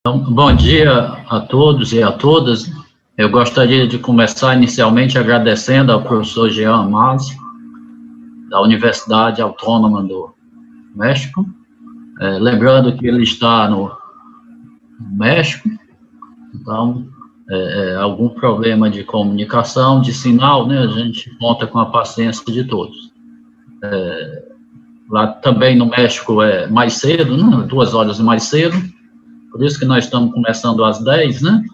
Então, bom dia a todos e a todas. Eu gostaria de começar inicialmente agradecendo ao professor Jean Amazio, da Universidade Autônoma do México, lembrando que ele está no México, então, algum problema de comunicação, de sinal, né, a gente conta com a paciência de todos. Lá também no México é mais cedo, né, 2 horas mais cedo, por isso que nós estamos começando às 10, né?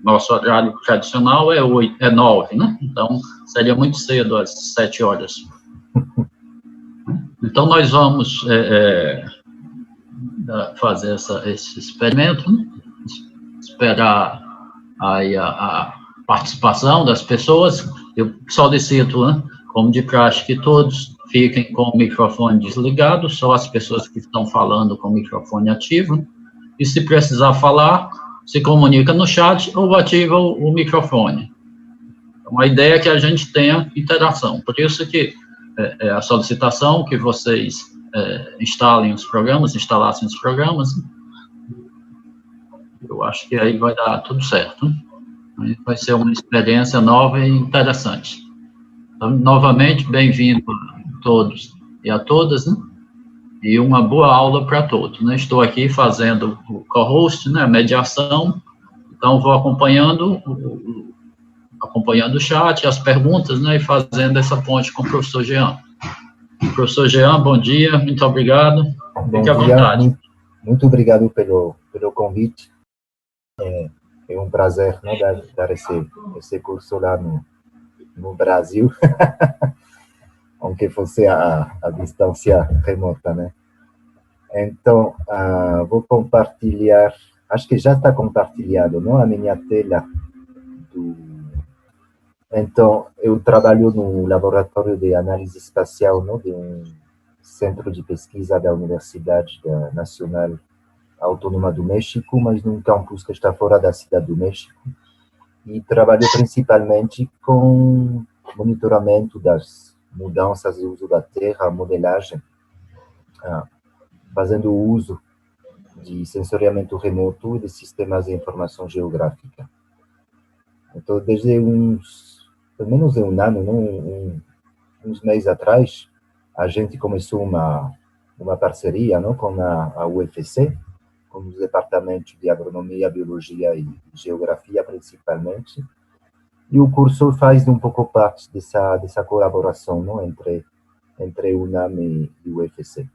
Nosso horário tradicional é 9, né? Então, seria muito cedo às 7 horas. Então, nós vamos fazer esse experimento, né? Esperar aí a participação das pessoas. Eu solicito, né, como de praxe, que todos fiquem com o microfone desligado, só as pessoas que estão falando com o microfone ativo. E se precisar falar, se comunica no chat ou ativa o microfone. Então, a ideia é que a gente tenha interação. Por isso que a solicitação que vocês instalassem os programas, eu acho que aí vai dar tudo certo. Vai ser uma experiência nova e interessante. Então, novamente, bem-vindo a todos e a todas, né? E uma boa aula para todos, né? Estou aqui fazendo o co-host, né, a mediação, então vou acompanhando o chat, as perguntas, né, e fazendo essa ponte com o professor Jean. Professor Jean, bom dia, muito obrigado. Fique à vontade. Muito obrigado pelo convite. É um prazer, né, dar esse curso lá no Brasil. Aunque fosse a distância remota, né? Então, vou compartilhar, acho que já está compartilhado, não? A minha tela. Então, eu trabalho no laboratório de análise espacial, não? De um centro de pesquisa da Universidade Nacional Autônoma do México, mas num campus que está fora da cidade do México. E trabalho principalmente com monitoramento das mudanças de uso da terra, modelagem, fazendo uso de sensoriamento remoto e de sistemas de informação geográfica. Então, desde pelo menos um ano, não, uns meses atrás, a gente começou uma parceria, não, com a UFC, com os departamentos de agronomia, biologia e geografia, principalmente. E o curso faz um pouco parte dessa colaboração, não, entre o UNAM e o UFC.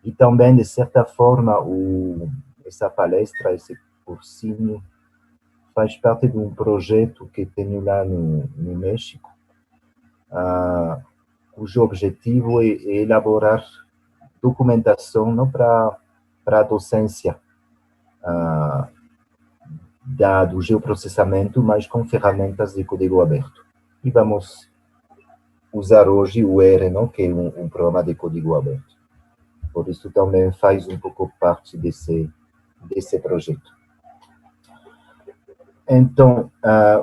E também, de certa forma, essa palestra, esse cursinho, faz parte de um projeto que tenho lá no México, cujo objetivo é elaborar documentação, não, para a docência do geoprocessamento, mas com ferramentas de código aberto. E vamos usar hoje o R, não, que é um programa de código aberto. Por isso também faz um pouco parte desse projeto. Então,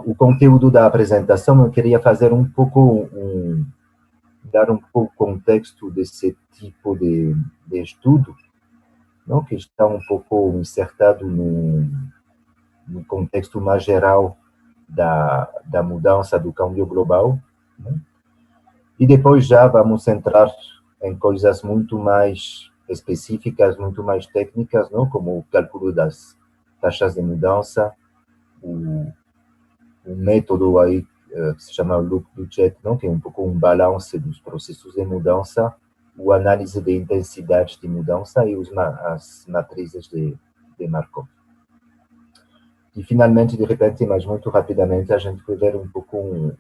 o conteúdo da apresentação, eu queria fazer dar um pouco contexto desse tipo de estudo, não, que está um pouco insertado no contexto mais geral da mudança do câmbio global, né? E depois já vamos entrar em coisas muito mais específicas, muito mais técnicas, não? Como o cálculo das taxas de mudança, o método aí que se chama loop budget, não? Que é um pouco um balanço dos processos de mudança, a análise de intensidade de mudança e as matrizes de Markov. E finalmente, de repente, mas muito rapidamente, a gente vai ver um pouco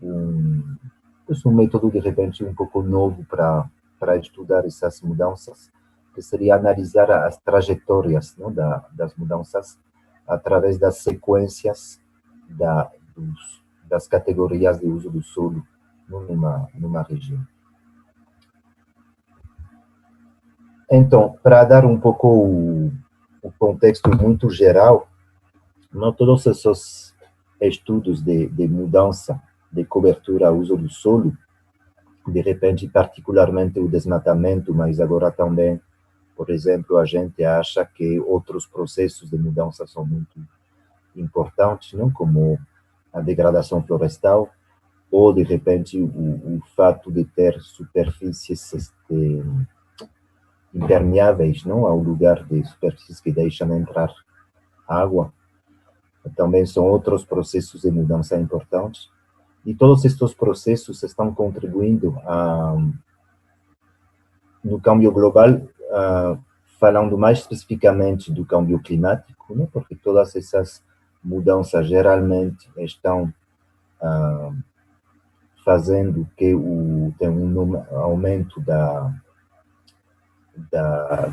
um método, de repente, um pouco novo para estudar essas mudanças, que seria analisar as trajetórias, não, das mudanças através das sequências das categorias de uso do solo numa região. Então, para dar um pouco o contexto muito geral, não todos esses estudos de mudança de cobertura ao uso do solo, de repente, particularmente o desmatamento, mas agora também Por exemplo, a gente acha que outros processos de mudança são muito importantes, não? Como a degradação florestal, ou, de repente, o fato de ter superfícies impermeáveis, não? Ao lugar de superfícies que deixam entrar água. Também são outros processos de mudança importantes. E todos estes processos estão contribuindo no câmbio global, falando mais especificamente do câmbio climático, né? Porque todas essas mudanças geralmente estão fazendo que tem um aumento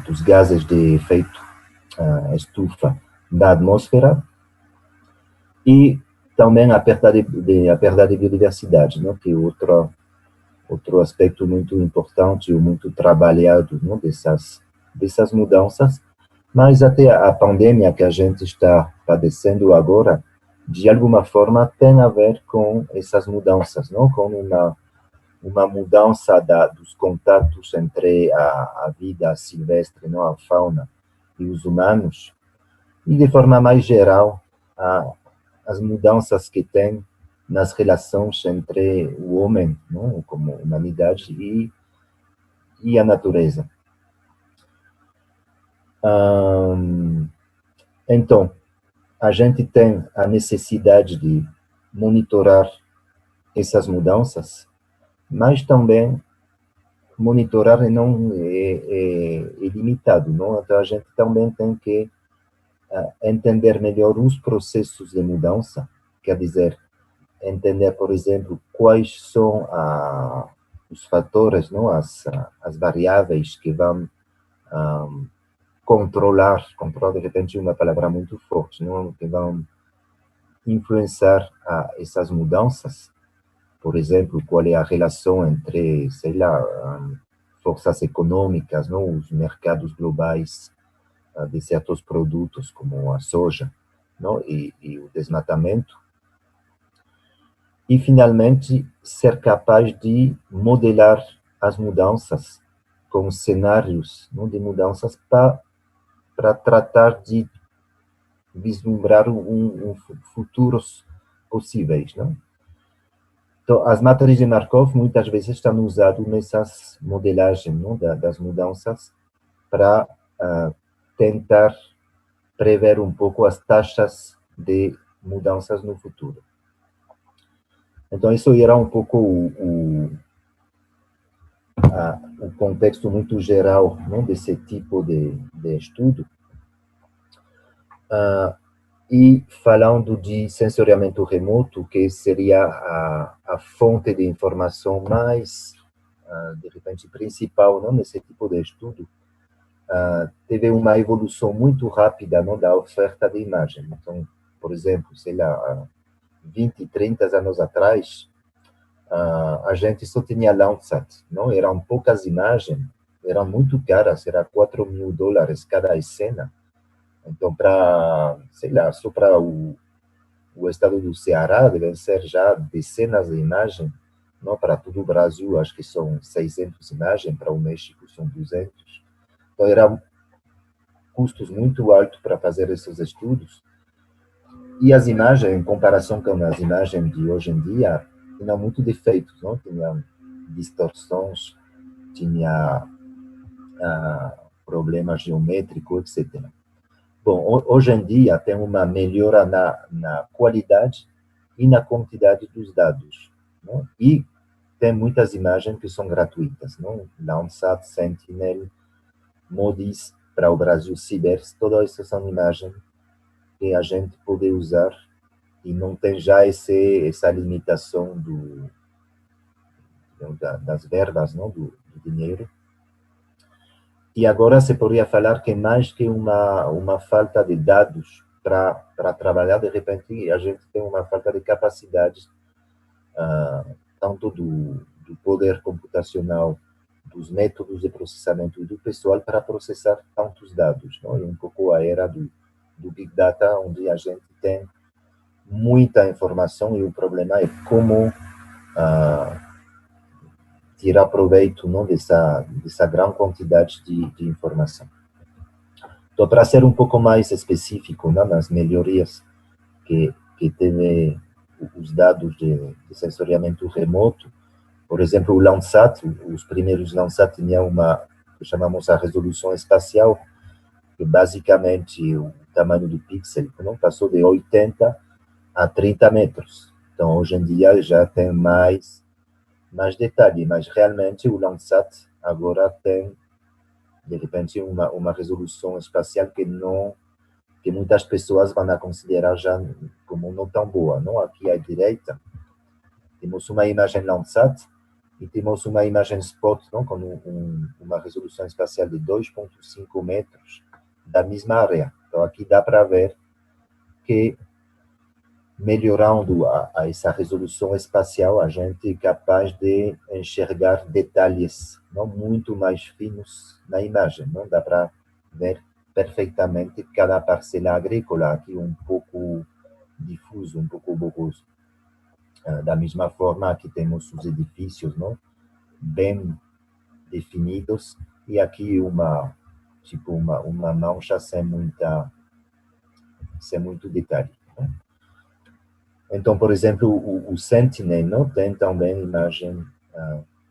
dos gases de efeito estufa da atmosfera, e também a perda de biodiversidade, né? Que é outro aspecto muito importante e muito trabalhado, né? dessas mudanças. Mas até a pandemia que a gente está padecendo agora, de alguma forma, tem a ver com essas mudanças, não? Com uma mudança dos contatos entre a vida silvestre, não? A fauna e os humanos, e de forma mais geral, as mudanças que tem nas relações entre o homem, não? Como humanidade, e a natureza. Então, a gente tem a necessidade de monitorar essas mudanças, mas também monitorar não é limitado, não? Então, a gente também tem que entender melhor os processos de mudança, quer dizer, entender, por exemplo, quais são os fatores, não? As variáveis que vão controlar, de repente é uma palavra muito forte, não? Que vão influenciar essas mudanças. Por exemplo, qual é a relação entre, sei lá, forças econômicas, não? Os mercados globais de certos produtos, como a soja, não? E o desmatamento. E, finalmente, ser capaz de modelar as mudanças com cenários, não? De mudanças para tratar de vislumbrar futuros possíveis, não? Então, as matrizes de Markov muitas vezes estão usadas nessas modelagens, não? Das mudanças para tentar prever um pouco as taxas de mudanças no futuro. Então, isso era um pouco o contexto muito geral, não? Desse tipo de estudo. E falando de sensoriamento remoto, que seria a fonte de informação mais, de repente, principal, não? Nesse tipo de estudo, teve uma evolução muito rápida, não? Da oferta de imagem. Então, por exemplo, sei lá, 20, 30 anos atrás, a gente só tinha Landsat, não? Eram poucas imagens, eram muito caras, era $4.000 cada cena. Então, sei lá, só para o estado do Ceará, devem ser já dezenas de imagens, não? Para todo o Brasil, acho que são 600 imagens, para o México são 200. Então, eram custos muito altos para fazer esses estudos. E as imagens, em comparação com as imagens de hoje em dia, tinham muito defeitos, não? Tinham distorções, tinha problemas geométricos, etc. Bom, hoje em dia tem uma melhora na qualidade e na quantidade dos dados, não? E tem muitas imagens que são gratuitas, não? Landsat, Sentinel, MODIS, para o Brasil Cibers, todas essas são imagens que a gente pode usar e não tem já essa limitação das verbas, não? Do dinheiro. E agora se poderia falar que mais que uma falta de dados para trabalhar, de repente a gente tem uma falta de capacidade, tanto do poder computacional, dos métodos de processamento e do pessoal para processar tantos dados, não? É um pouco a era do Big Data, onde a gente tem muita informação e o problema é como tirar proveito, não, dessa grande quantidade de informação. Então, para ser um pouco mais específico, não, nas melhorias que teve os dados de sensoriamento remoto, por exemplo, o Landsat, os primeiros Landsat tinham uma, que chamamos a resolução espacial, que basicamente o tamanho do pixel não passou de 80 a 30 metros. Então, hoje em dia já tem mais detalhe, mas realmente o Landsat agora tem, de repente, uma resolução espacial que muitas pessoas vão considerar já como não tão boa. Não? Aqui à direita, temos uma imagem Landsat e temos uma imagem Spot, não? Com uma resolução espacial de 2,5 metros da mesma área. Então, aqui dá para ver que, melhorando essa resolução espacial, a gente é capaz de enxergar detalhes não muito mais finos na imagem. Não dá para ver perfeitamente cada parcela agrícola, aqui um pouco difuso, um pouco borroso. Da mesma forma, aqui temos os edifícios, não? Bem definidos, e aqui uma mancha sem muito detalhe. Não? Então, por exemplo, o Sentinel não tem também imagem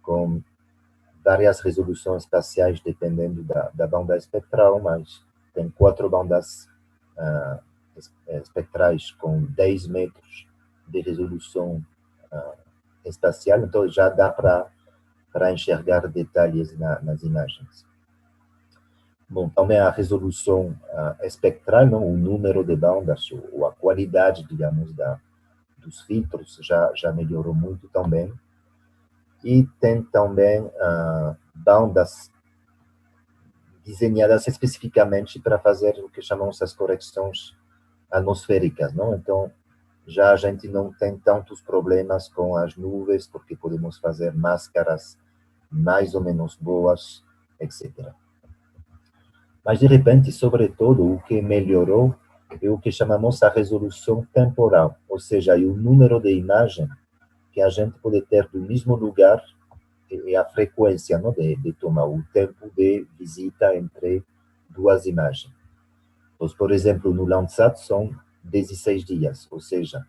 com várias resoluções espaciais dependendo da banda espectral, mas tem 4 bandas espectrais com 10 metros de resolução espacial, então já dá para enxergar detalhes nas imagens. Bom, também a resolução espectral, não? O número de bandas, ou a qualidade, digamos, dos filtros já melhorou muito também. E tem também bandas desenhadas especificamente para fazer o que chamamos as correções atmosféricas, não? Então, já a gente não tem tantos problemas com as nuvens, porque podemos fazer máscaras mais ou menos boas, etc. Mas, de repente, sobretudo, o que melhorou é o que chamamos a resolução temporal, ou seja, o número de imagens que a gente pode ter do mesmo lugar e a frequência, não, de tomar, o tempo de visita entre duas imagens. Então, por exemplo, no Landsat são 16 dias, ou seja,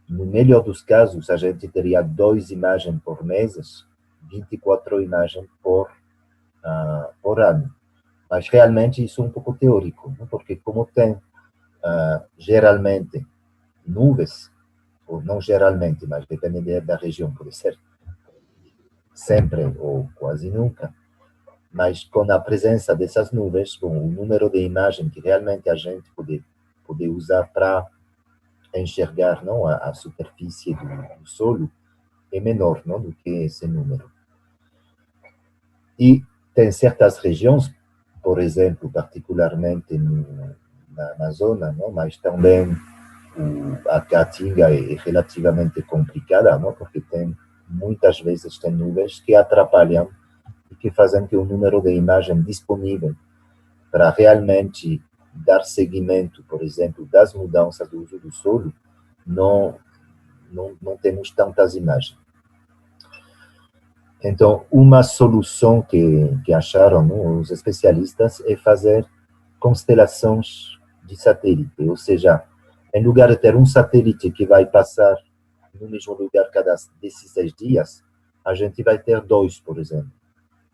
no melhor dos casos, a gente teria 2 imagens por mês, 24 imagens por ano. Mas realmente isso é um pouco teórico, não? Porque como tem geralmente nuvens, ou não geralmente, mas depende da região, pode ser sempre ou quase nunca, mas com a presença dessas nuvens, bom, o número de imagens que realmente a gente pode usar para enxergar, não, a superfície do solo é menor, não, do que esse número. E tem certas regiões, por exemplo, particularmente na Amazônia, não, mas também a Caatinga é relativamente complicada, não, porque muitas vezes tem nuvens que atrapalham e que fazem que o número de imagens disponível para realmente dar seguimento, por exemplo, das mudanças do uso do solo, não temos tantas imagens. Então, uma solução que acharam, não, os especialistas é fazer constelações de satélite, ou seja, em lugar de ter um satélite que vai passar no mesmo lugar cada 16 dias, a gente vai ter 2, por exemplo.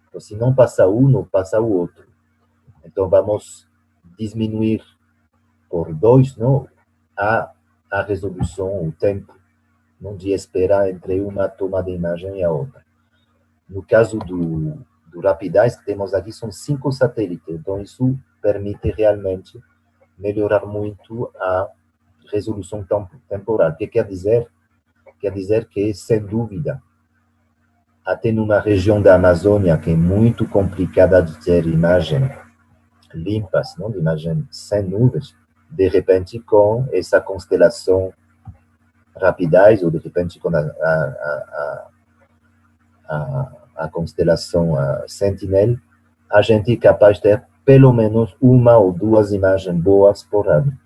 Então, se não passa um, não passa o outro. Então, vamos diminuir por 2, não, a resolução, o tempo, não, de espera entre uma toma de imagem e a outra. No caso do Rapidez, que temos aqui, são 5 satélites. Então, isso permite realmente melhorar muito a resolução temporal. O que quer dizer? Quer dizer que, sem dúvida, até numa região da Amazônia que é muito complicada de ter imagens limpas, não, de imagens sem nuvens, de repente, com essa constelação Rapidez, ou de repente com a constelação Sentinel, a gente é capaz de ter pelo menos 1 ou 2 imagens boas por ano.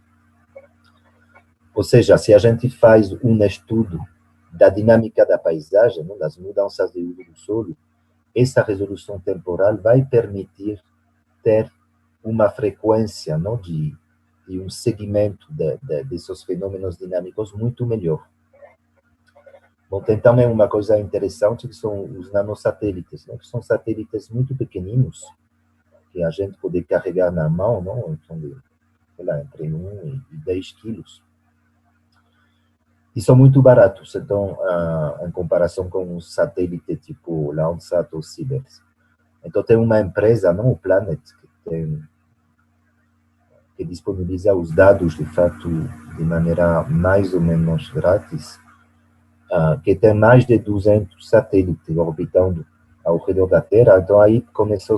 Ou seja, se a gente faz um estudo da dinâmica da paisagem, não, das mudanças de uso do solo, essa resolução temporal vai permitir ter uma frequência, não, de um segmento desses fenômenos dinâmicos muito melhor. Bom, tem também uma coisa interessante, que são os nanosatélites, né, que são satélites muito pequeninos, que a gente pode carregar na mão, não, então, sei lá, entre 1 e 10 quilos. E são muito baratos, então, em comparação com um satélite tipo Landsat ou Sibers. Então, tem uma empresa, não, o Planet, que disponibiliza os dados, de fato, de maneira mais ou menos grátis, que tem mais de 200 satélites orbitando ao redor da Terra. Então, aí começou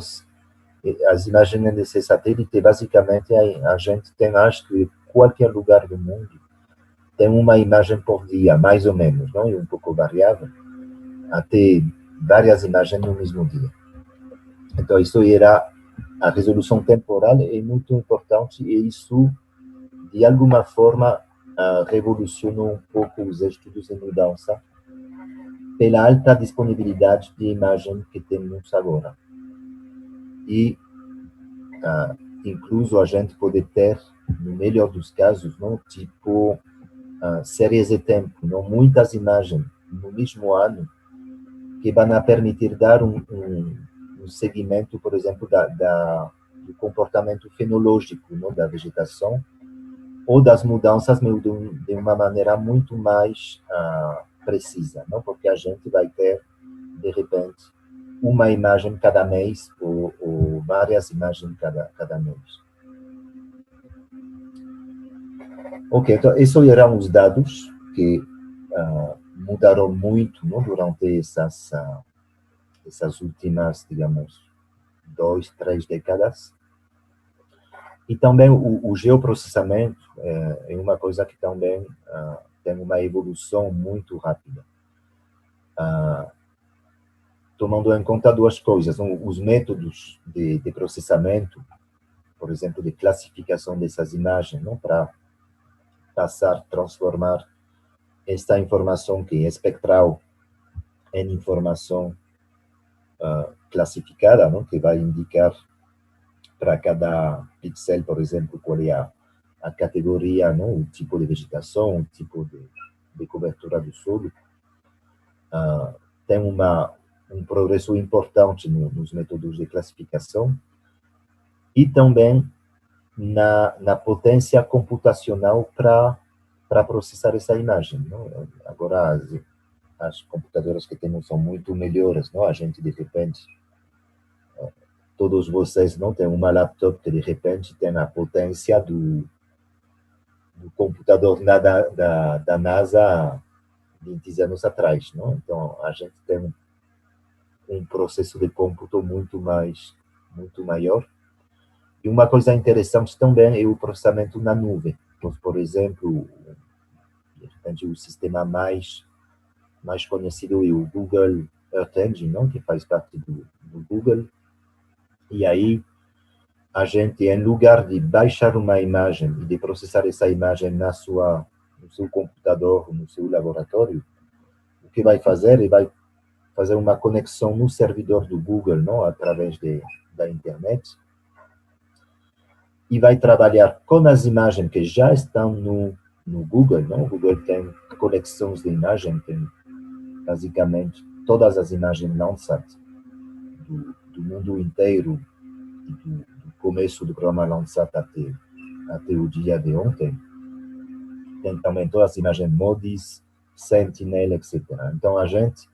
as imagens desse satélite. Basicamente, a gente tem, acho que, qualquer lugar do mundo tem uma imagem por dia, mais ou menos, não? E um pouco variável, até várias imagens no mesmo dia. Então, isso era a resolução temporal, é muito importante, e isso, de alguma forma, revolucionou um pouco os estudos de mudança pela alta disponibilidade de imagem que temos agora. E, incluso, a gente pode ter, no melhor dos casos, não, tipo, séries de tempo, não, muitas imagens no mesmo ano, que vão permitir dar um segmento, por exemplo, do comportamento fenológico, não, da vegetação, ou das mudanças, mas de uma maneira muito mais precisa, não? Porque a gente vai ter, de repente, uma imagem cada mês, ou várias imagens cada mês. Ok, então, esses eram os dados que mudaram muito, não, durante essas últimas, digamos, 2, 3 décadas. E também o geoprocessamento é uma coisa que também tem uma evolução muito rápida. Tomando em conta duas coisas: os métodos de processamento, por exemplo, de classificação dessas imagens, não, para transformar esta informação que é espectral em informação classificada, não, que vai indicar para cada pixel, por exemplo, qual é a categoria, não, o tipo de vegetação, o tipo de cobertura do solo. Tem um progresso importante nos métodos de classificação e também na potência computacional para processar essa imagem, não? Agora, as computadoras que temos são muito melhores, não? A gente, de repente, todos vocês não têm uma laptop que, de repente, tem a potência do computador da NASA 20 anos atrás, não? Então, a gente tem um processo de cômputo muito maior. E uma coisa interessante também é o processamento na nuvem. Então, por exemplo, de repente, o sistema mais conhecido é o Google Earth Engine, não? Que faz parte do Google. E aí, a gente, em lugar de baixar uma imagem e de processar essa imagem no seu computador, no seu laboratório, o que vai fazer é vai fazer uma conexão no servidor do Google, não, através da internet, e vai trabalhar com as imagens que já estão no Google, não? O Google tem coleções de imagens, tem basicamente todas as imagens Landsat do mundo inteiro, do começo do programa Landsat até o dia de ontem. Tem também todas as imagens MODIS, Sentinel, etc. Então, a gente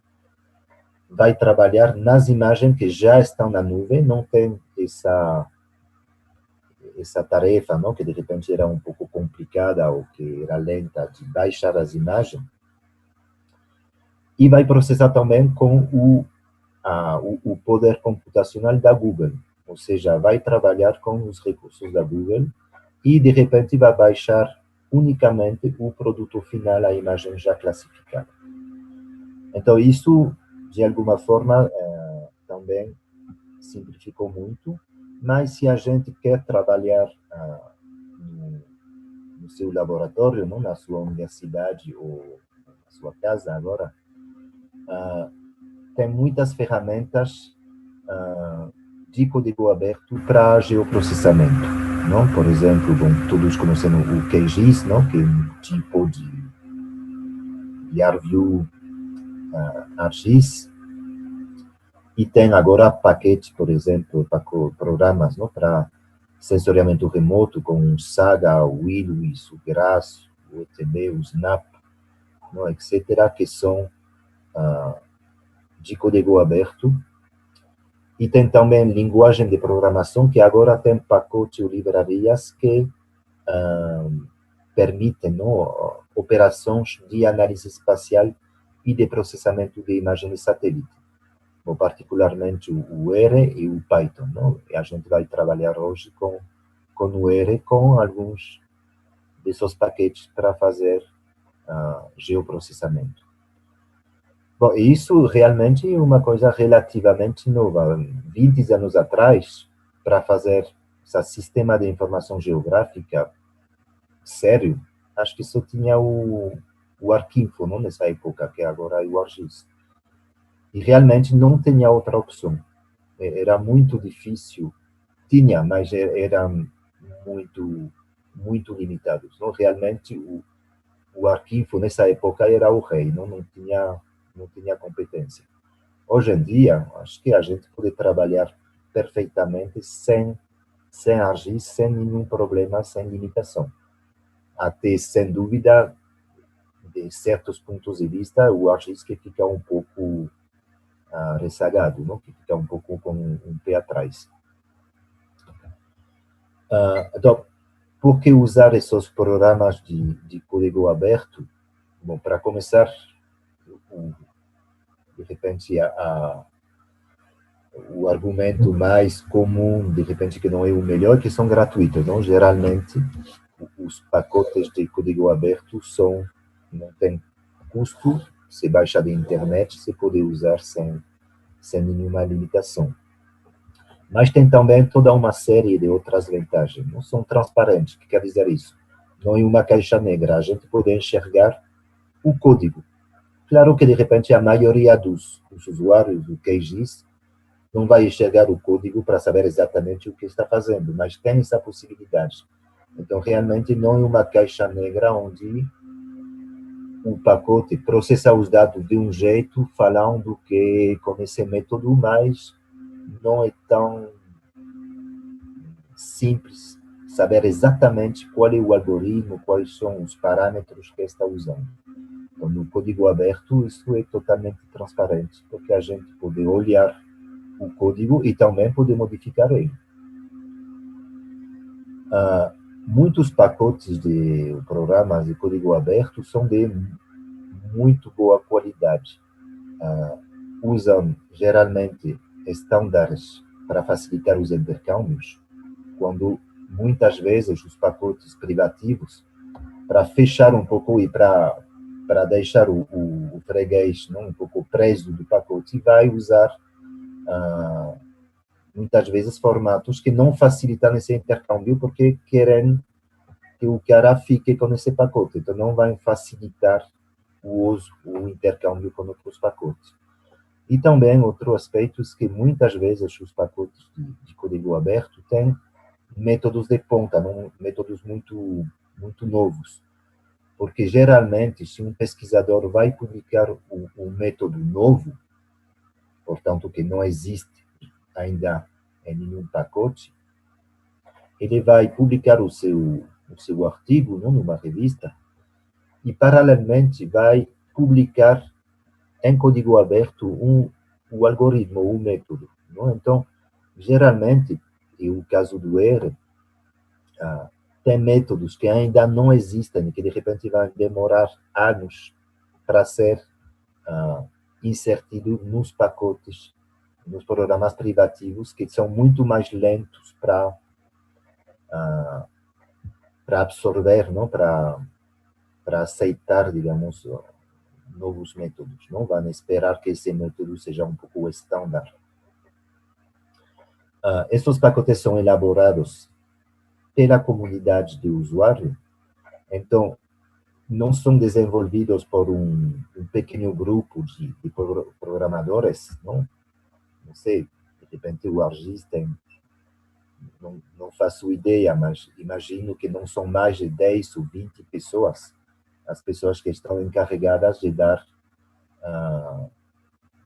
vai trabalhar nas imagens que já estão na nuvem, não tem essa tarefa, não, que de repente era um pouco complicada ou que era lenta, de baixar as imagens, e vai processar também com o poder computacional da Google, ou seja, vai trabalhar com os recursos da Google e de repente vai baixar unicamente o produto final, a imagem já classificada. Então, isso, de alguma forma, também simplificou muito, mas se a gente quer trabalhar no seu laboratório, não, na sua universidade ou na sua casa agora, tem muitas ferramentas de código aberto para geoprocessamento, não? Por exemplo, bom, todos conhecem o QGIS, não? Que é um tipo de ArcView ArcGIS, e tem agora paquetes, por exemplo, programas, não? Para sensoriamento remoto, com o Saga, o Willows, o GRASS, o OTB, o Snap, não? Etc., que são de código aberto. E tem também linguagem de programação, que agora tem pacotes ou livrarias que permitem, não, operações de análise espacial e de processamento de imagens de satélite. Bom, particularmente o R e o Python. Não? E a gente vai trabalhar hoje com o R, com alguns desses paquetes para fazer geoprocessamento. Bom, isso realmente é uma coisa relativamente nova. 20 anos atrás, para fazer esse sistema de informação geográfica sério, acho que só tinha o Arquinfo, não, nessa época, que agora é o ArcGIS. E realmente não tinha outra opção. Era muito difícil. Tinha, mas eram muito limitados. Não? Realmente, o Arquinfo, nessa época, era o rei, não tinha competência. Hoje em dia, acho que a gente pode trabalhar perfeitamente sem ArcGIS, sem nenhum problema, sem limitação. Até, sem dúvida, de certos pontos de vista, o ArcGIS que fica um pouco ressagado, não? Que fica um pouco com um pé atrás. Então, por que usar esses programas de código aberto? Bom, para começar, de repente, o argumento mais comum, de repente, que não é o melhor, que são gratuitos. Não? Geralmente, os pacotes de código aberto não têm custo, se baixa da internet, se pode usar sem nenhuma limitação. Mas tem também toda uma série de outras vantagens. Não são transparentes. O que quer dizer isso? Não é uma caixa negra. A gente pode enxergar o código. Claro que, de repente, a maioria dos usuários do QGIS não vai enxergar o código para saber exatamente o que está fazendo, mas tem essa possibilidade. Então, realmente, não é uma caixa negra onde o pacote processa os dados de um jeito, falando que com esse método, mas não é tão simples saber exatamente qual é o algoritmo, quais são os parâmetros que está usando. Então, no código aberto, isso é totalmente transparente, porque a gente pode olhar o código e também pode modificar ele. Muitos pacotes de programas de código aberto são de muito boa qualidade. Usam geralmente estándares para facilitar os intercâmbios, quando muitas vezes os pacotes privativos, para fechar um pouco e para deixar o freguês, não, um pouco preso do pacote, vai usar muitas vezes formatos que não facilitam esse intercâmbio porque querem que o cara fique com esse pacote, então não vai facilitar o uso, o intercâmbio com outros pacotes. E também outro aspecto é que muitas vezes os pacotes de código aberto têm métodos de ponta, não, métodos muito novos, porque geralmente se um pesquisador vai publicar um método novo, portanto que não existe ainda em nenhum pacote, ele vai publicar o seu artigo, não, numa revista, e paralelamente vai publicar em código aberto o algoritmo, o método. Não? Então, geralmente, e o caso do R, tem métodos que ainda não existem e que de repente vão demorar anos para ser inserido nos pacotes, nos programas privativos, que são muito mais lentos para absorver, não, para aceitar, digamos, novos métodos. Não vão esperar que esse método seja um pouco estándar. Esses pacotes são elaborados pela comunidade de usuário, então não são desenvolvidos por um pequeno grupo de programadores, não sei, de repente o ArcGIS tem, não faço ideia, mas imagino que não são mais de 10 ou 20 pessoas, as pessoas que estão encarregadas de dar,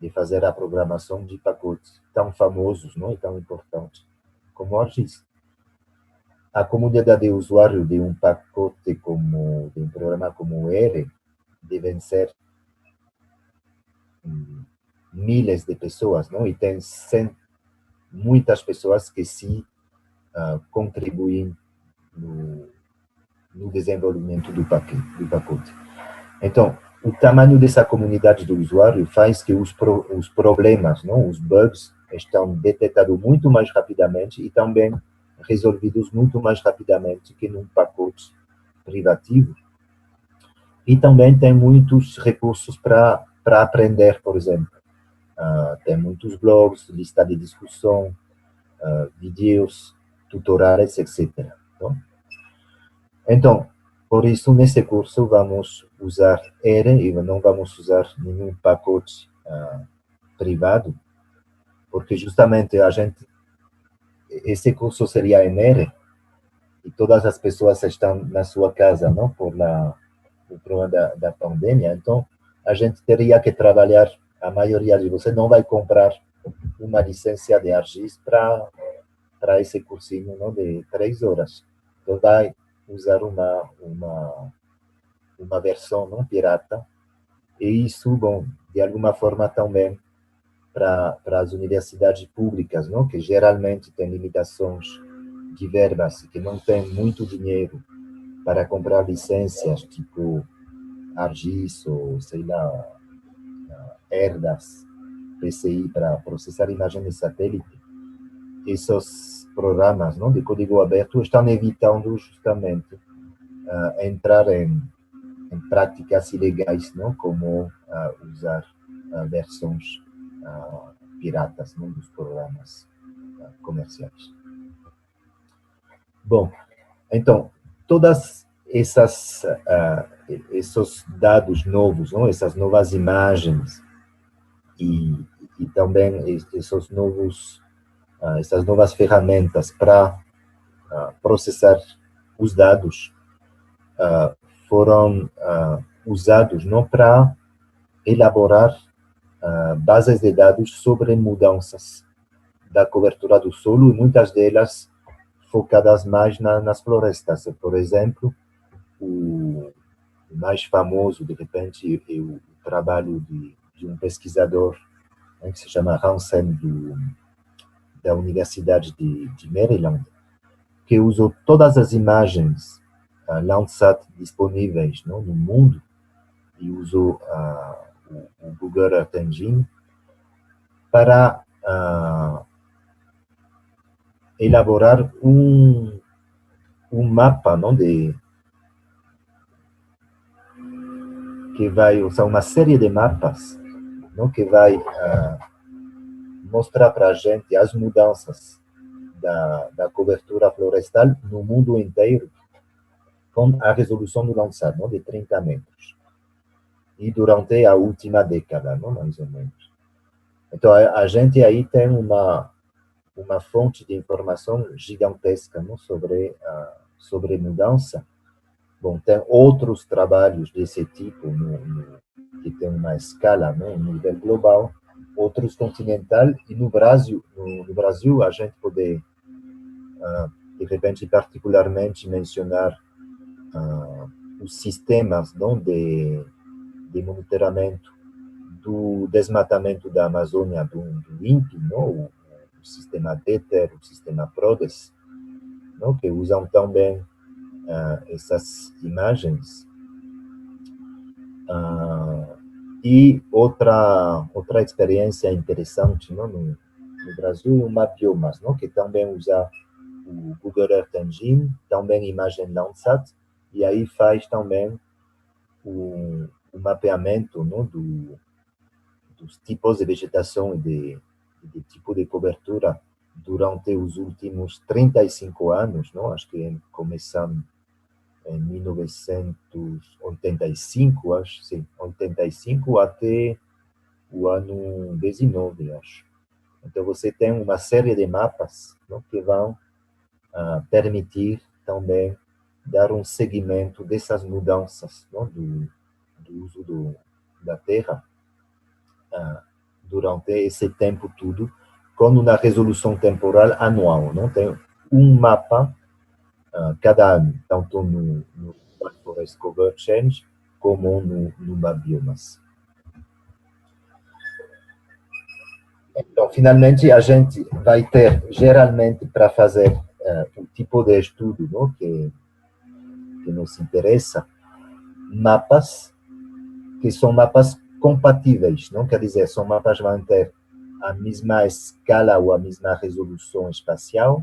de fazer a programação de pacotes tão famosos, não, e tão importantes como o ArcGIS. A comunidade de usuário de um pacote como, de um programa como o R, devem ser milhares de pessoas, não? E tem muitas pessoas que se contribuem no desenvolvimento do pacote. Então, o tamanho dessa comunidade do usuário faz que os problemas, não, os bugs, estão detectados muito mais rapidamente e também resolvidos muito mais rapidamente que num pacote privativo. E também tem muitos recursos para aprender, por exemplo. Tem muitos blogs, lista de discussão, vídeos, tutoriais, etc. Então, por isso, nesse curso, vamos usar R e não vamos usar nenhum pacote privado, porque justamente esse curso seria em R e todas as pessoas estão na sua casa, não, por o problema da pandemia. Então, a gente teria que trabalhar, a maioria de vocês não vai comprar uma licença de ArcGIS para esse cursinho, não, de 3 horas. Então, vai usar uma versão não pirata, e isso, bom, de alguma forma também para as universidades públicas, não, que geralmente têm limitações de verbas, que não têm muito dinheiro para comprar licenças, tipo ArcGIS ou, sei lá, ERDAS, PCI, para processar imagens de satélite. Esses programas, não, de código aberto estão evitando justamente entrar em práticas ilegais, não, como usar versões piratas, não, dos programas comerciais. Bom, então, todas esses dados novos, não, essas novas imagens e também essas novas ferramentas para processar os dados foram usados não para elaborar bases de dados sobre mudanças da cobertura do solo, e muitas delas focadas mais nas florestas. Por exemplo, o mais famoso, de repente, é o trabalho de um pesquisador, né, que se chama Hansen, da Universidade de Maryland, que usou todas as imagens Landsat disponíveis, não, no mundo, e usou o Google Earth Engine para elaborar um mapa, não, que vai usar uma série de mapas, não, que vai mostrar para a gente as mudanças da cobertura florestal no mundo inteiro, com a resolução do Landsat, não, de 30 metros. E durante a última década, não, mais ou menos. Então, a gente aí tem uma fonte de informação gigantesca, não, sobre mudança. Bom, tem outros trabalhos desse tipo, que tem uma escala, não, no nível global, outros continental, e no Brasil a gente pode, de repente, particularmente mencionar os sistemas, não, de monitoramento do desmatamento da Amazônia, do INPE, não, o sistema DETER, o sistema PRODES, não, que usam também essas imagens. E outra experiência interessante, não, no Brasil, o Mapbiomas, não, que também usa o Google Earth Engine, também imagem Landsat, e aí faz também o mapeamento, não, dos tipos de vegetação e de tipo de cobertura durante os últimos 35 anos, não? Acho que começando em 1985, acho, sim, 85 até o ano 19, acho. Então, você tem uma série de mapas, não, que vão permitir também dar um seguimento dessas mudanças, não, do uso da terra durante esse tempo todo, com uma resolução temporal anual. Não tem um mapa cada ano, tanto no Forest Cover Change como no Mapbiomas. Então, finalmente, a gente vai ter, geralmente, para fazer o tipo de estudo, não, que nos interessa, mapas que são mapas compatíveis, não quer dizer, são mapas que vão ter a mesma escala ou a mesma resolução espacial,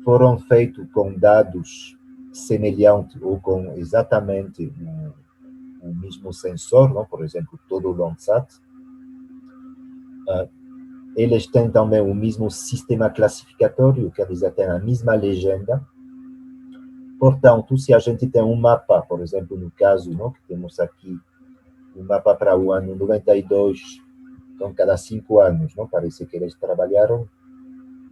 foram feitos com dados semelhantes ou com exatamente o mesmo sensor, não? Por exemplo, todo o Landsat. Eles têm também o mesmo sistema classificatório, quer dizer, tem a mesma legenda. Portanto, se a gente tem um mapa, por exemplo, no caso, não, que temos aqui, um mapa para o ano 92, então cada 5 anos, não? Parece que eles trabalharam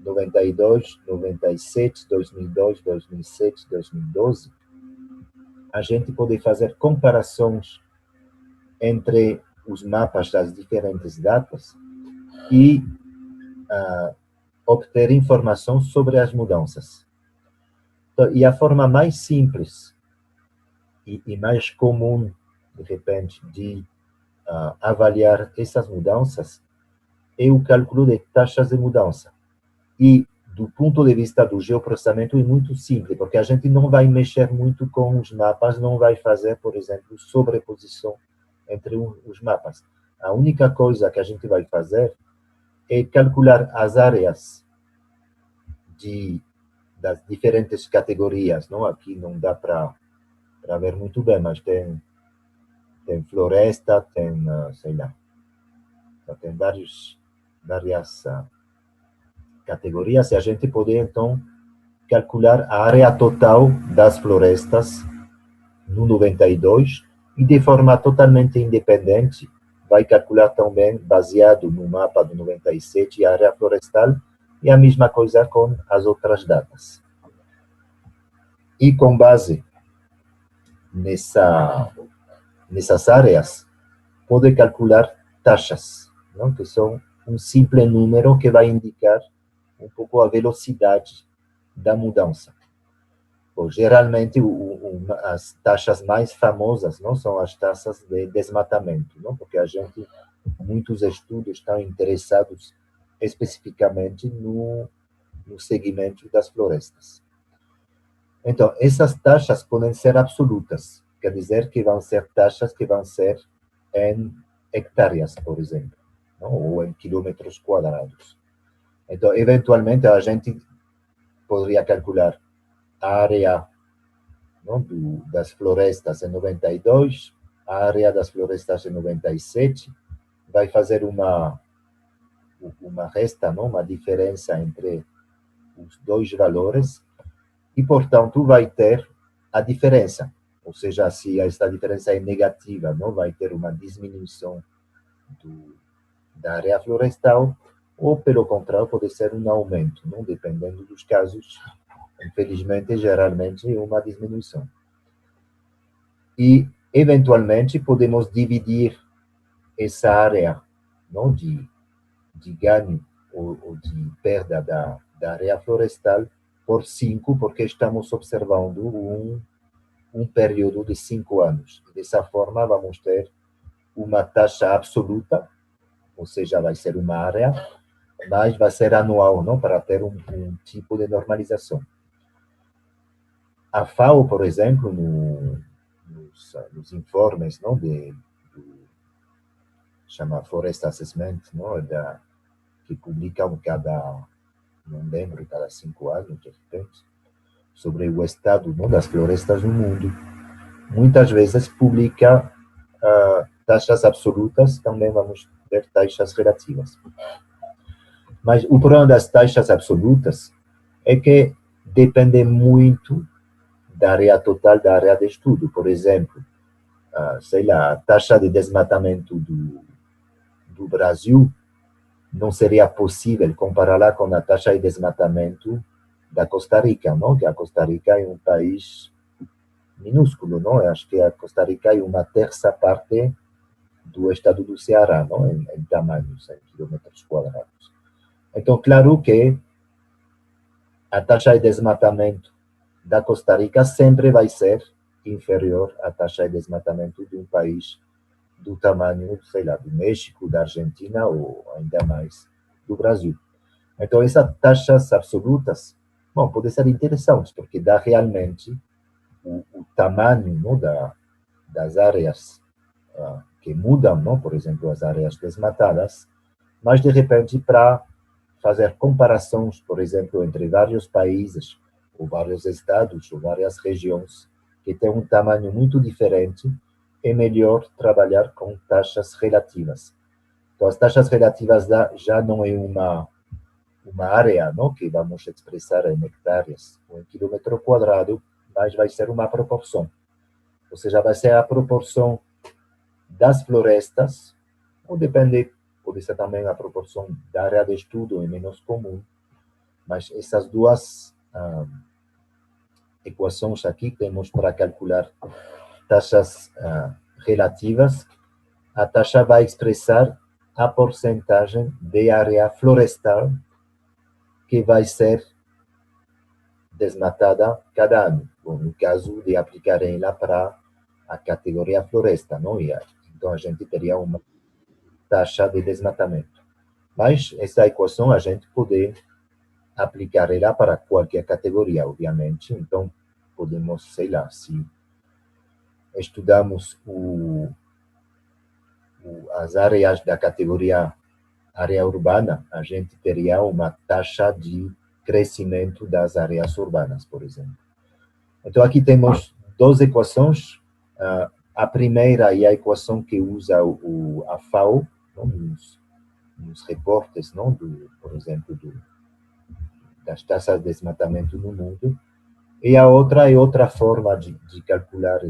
92, 97, 2002, 2007, 2012. A gente pode fazer comparações entre os mapas das diferentes datas e obter informação sobre as mudanças. Então, e a forma mais simples e mais comum, de repente, de avaliar essas mudanças é o cálculo de taxas de mudança. E, do ponto de vista do geoprocessamento, é muito simples, porque a gente não vai mexer muito com os mapas, não vai fazer, por exemplo, sobreposição entre os mapas. A única coisa que a gente vai fazer é calcular as áreas das diferentes categorias, não? Aqui não dá para ver muito bem, mas tem floresta, tem, sei lá, tem várias categorias, e a gente pode, então, calcular a área total das florestas no 92 e, de forma totalmente independente, vai calcular também, baseado no mapa do 97, a área florestal, e a mesma coisa com as outras datas. E com base nessas áreas, pode calcular taxas, não? Que são um simples número que vai indicar um pouco a velocidade da mudança. Bom, geralmente, as taxas mais famosas não são as taxas de desmatamento, não? Porque muitos estudos estão interessados especificamente no segmento das florestas. Então, essas taxas podem ser absolutas, quer dizer que vão ser taxas que vão ser em hectares, por exemplo, não? Ou em quilômetros quadrados. Então, eventualmente, a gente poderia calcular a área, não, das florestas em 92, a área das florestas em 97, vai fazer uma resta, não, uma diferença entre os dois valores, e, portanto, vai ter a diferença. Ou seja, se esta diferença é negativa, não vai ter uma diminuição da área florestal, ou, pelo contrário, pode ser um aumento, não, dependendo dos casos. Infelizmente, geralmente, é uma diminuição. E, eventualmente, podemos dividir essa área, não, de ganho ou de perda da área florestal por 5, porque estamos observando um período de 5 anos. Dessa forma, vamos ter uma taxa absoluta, ou seja, vai ser uma área, mas vai ser anual, não, para ter um tipo de normalização. A FAO, por exemplo, nos informes, não, chama Forest Assessment, não, que publicam não lembro, cada 5 anos, de repente, sobre o estado, não, das florestas no mundo. Muitas vezes publica taxas absolutas, também vamos ver taxas relativas. Mas o problema das taxas absolutas é que depende muito da área total da área de estudo. Por exemplo, sei lá, a taxa de desmatamento do Brasil não seria possível compará-la com a taxa de desmatamento da Costa Rica, não? Que a Costa Rica é um país minúsculo, não? Eu acho que a Costa Rica é uma terça parte do estado do Ceará, não? Em tamanho, 100 quilômetros quadrados. Então, claro que a taxa de desmatamento da Costa Rica sempre vai ser inferior à taxa de desmatamento de um país do tamanho, sei lá, do México, da Argentina ou ainda mais do Brasil. Então, essas taxas absolutas, bom, podem ser interessantes, porque dá realmente o tamanho, não, das áreas que mudam, não? Por exemplo, as áreas desmatadas, mas, de repente, para fazer comparações, por exemplo, entre vários países, ou vários estados, ou várias regiões, que têm um tamanho muito diferente, é melhor trabalhar com taxas relativas. Então, as taxas relativas já não é uma área, não, que vamos expressar em hectares ou em quilômetro quadrado, mas vai ser uma proporção. Ou seja, vai ser a proporção das florestas, ou depende, pode ser também a proporção da área de estudo, é menos comum, mas essas duas equações aqui temos para calcular taxas relativas. A taxa vai expressar a porcentagem de área florestal que vai ser desmatada cada ano. Bom, no caso de aplicarem lá para a categoria floresta, não? Então, a gente teria uma taxa de desmatamento. Mas essa equação a gente pode aplicar ela para qualquer categoria, obviamente. Então, podemos, sei lá, se estudamos as áreas da categoria área urbana, a gente teria uma taxa de crescimento das áreas urbanas, por exemplo. Então, aqui temos duas equações. A primeira é a equação que usa a FAO, não, nos reportes, não, por exemplo, das taxas de desmatamento no mundo. E a outra é outra forma de calcular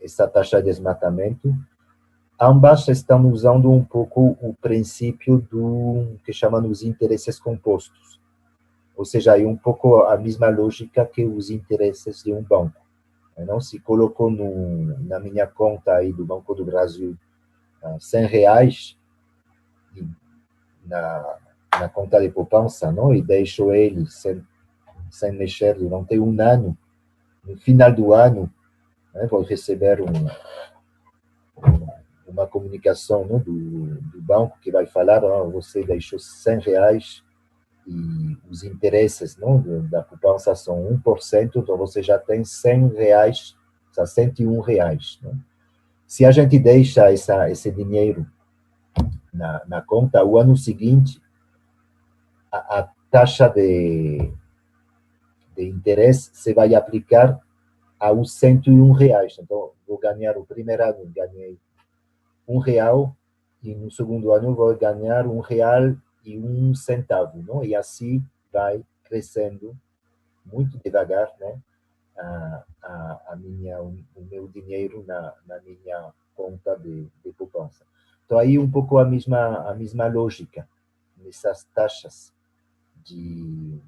essa taxa de desmatamento. Ambas estão usando um pouco o princípio do que chamamos de interesses compostos. Ou seja, é um pouco a mesma lógica que os interesses de um banco. Não se colocou na minha conta aí do Banco do Brasil R$100 na conta de poupança, não? E deixou ele sem mexer durante um ano. No final do ano, vou receber uma comunicação, não, do banco que vai falar: você deixou R$100 e os interesses, não, da poupança são 1%, então você já tem R$100, R$101. Não? Se a gente deixa esse dinheiro na conta, o ano seguinte, a taxa de interesse se vai aplicar aos R$101. Então, vou ganhar o primeiro ano, ganhei R$1, e no segundo ano vou ganhar R$1,01, não? E assim vai crescendo muito devagar, né? O meu dinheiro na minha conta de poupança. Então, aí um pouco a mesma lógica nessas taxas de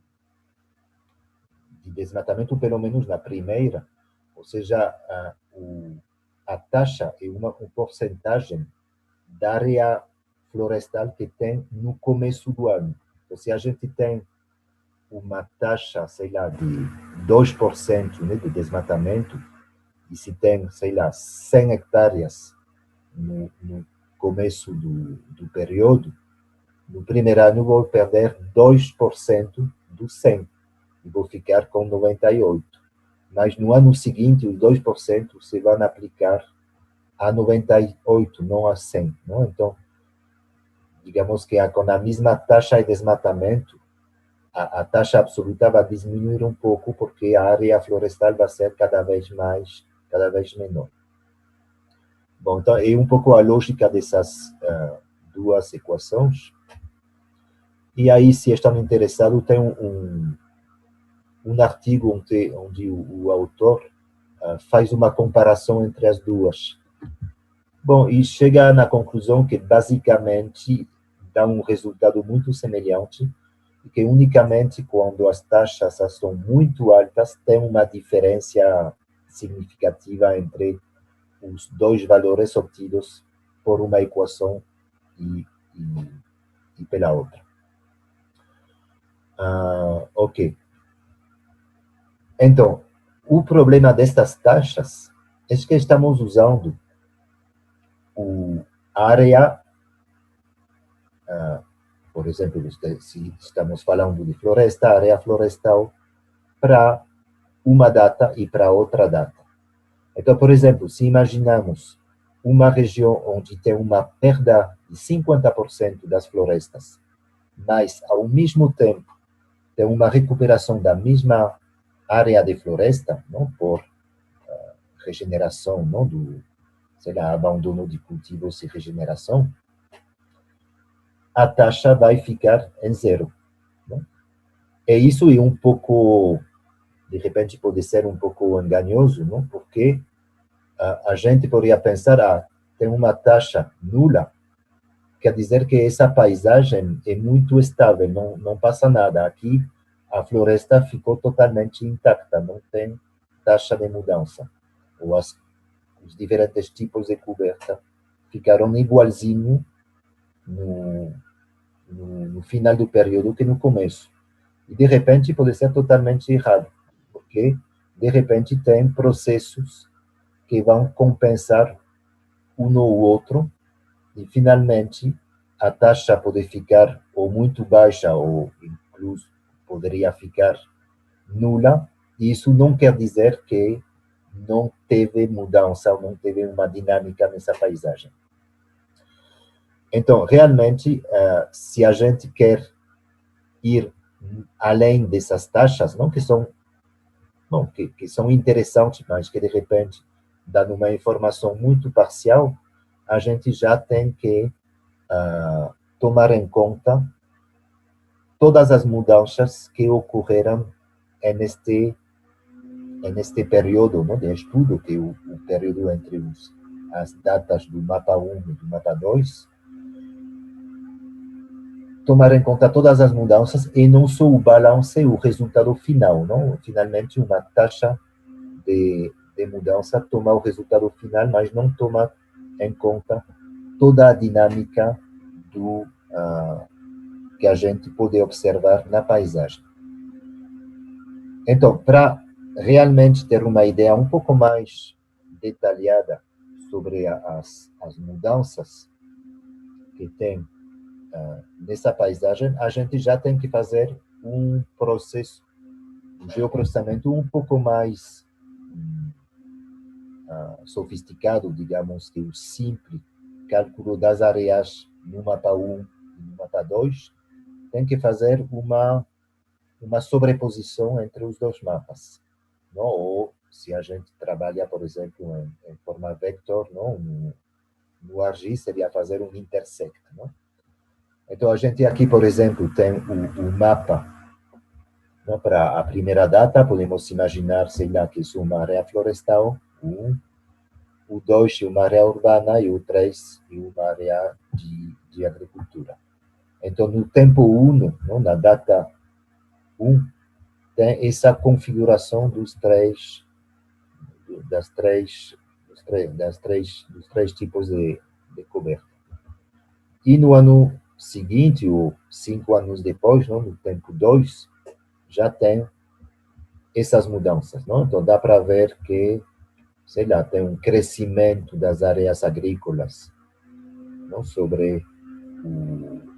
desmatamento, pelo menos na primeira, ou seja, a taxa é uma porcentagem da área florestal que tem no começo do ano. Então, se a gente tem uma taxa, sei lá, de 2%, né, de desmatamento, e se tem, sei lá, 100 hectares no começo do período, no primeiro ano vou perder 2% do 100 e vou ficar com 98. Mas no ano seguinte, os 2% se vão aplicar a 98, não a 100. Não? Então, digamos que com a mesma taxa de desmatamento, a taxa absoluta vai diminuir um pouco, porque a área florestal vai ser cada vez menor. Bom, então, é um pouco a lógica dessas duas equações. E aí, se estão interessados, tem um artigo onde o autor faz uma comparação entre as duas. Bom, e chega na conclusão que, basicamente, dá um resultado muito semelhante, e que unicamente quando as taxas são muito altas, tem uma diferença significativa entre os dois valores obtidos por uma equação e pela outra. Ok. Então, o problema destas taxas é que estamos usando a área, por exemplo, se estamos falando de floresta, a área florestal para uma data e para outra data. Então, por exemplo, se imaginamos uma região onde tem uma perda de 50% das florestas, mas, ao mesmo tempo, tem uma recuperação da mesma área de floresta, não por regeneração, não do, sei lá, abandono de cultivos e regeneração, a taxa vai ficar em zero. Não? E isso é um pouco, de repente, pode ser um pouco enganoso, não? Porque a gente poderia pensar, tem uma taxa nula, quer dizer que essa paisagem é muito estável, não passa nada. Aqui, a floresta ficou totalmente intacta, não tem taxa de mudança. Ou os diferentes tipos de coberta ficaram igualzinho no final do período que no começo. E, de repente, pode ser totalmente errado, porque, de repente, tem processos que vão compensar um no outro, e, finalmente, a taxa pode ficar ou muito baixa, ou incluso poderia ficar nula, e isso não quer dizer que não teve mudança, ou não teve uma dinâmica nessa paisagem. Então, realmente, se a gente quer ir além dessas taxas, não que são, não, que são interessantes, mas que, de repente, dando uma informação muito parcial, a gente já tem que tomar em conta todas as mudanças que ocorreram neste período, não, de estudo, que é o período entre as datas do mapa 1 e do mapa 2, tomar em conta todas as mudanças e não só o balanço, o resultado final, não? Finalmente, uma taxa de mudança toma o resultado final, mas não toma em conta toda a dinâmica que a gente pode observar na paisagem. Então, para realmente ter uma ideia um pouco mais detalhada sobre as mudanças que tem nessa paisagem, a gente já tem que fazer um processo, um geoprocessamento um pouco mais sofisticado, digamos, que o simples cálculo das áreas no mapa 1 e no mapa 2, tem que fazer uma sobreposição entre os dois mapas. Não? Ou, se a gente trabalha, por exemplo, em forma vector, não? No ArcGIS, seria fazer um intersect. Não? Então, a gente aqui, por exemplo, tem o mapa, não? Para a primeira data, podemos imaginar, sei lá, que é uma área florestal, o 2 é uma área urbana e o 3 é uma área de agricultura. Então, no tempo 1, não? Na data 1, tem essa configuração dos três tipos de coberta. E no ano seguinte, ou 5 anos depois, não, no tempo 2, já tem essas mudanças. Não? Então, dá para ver que, sei lá, tem um crescimento das áreas agrícolas, não, sobre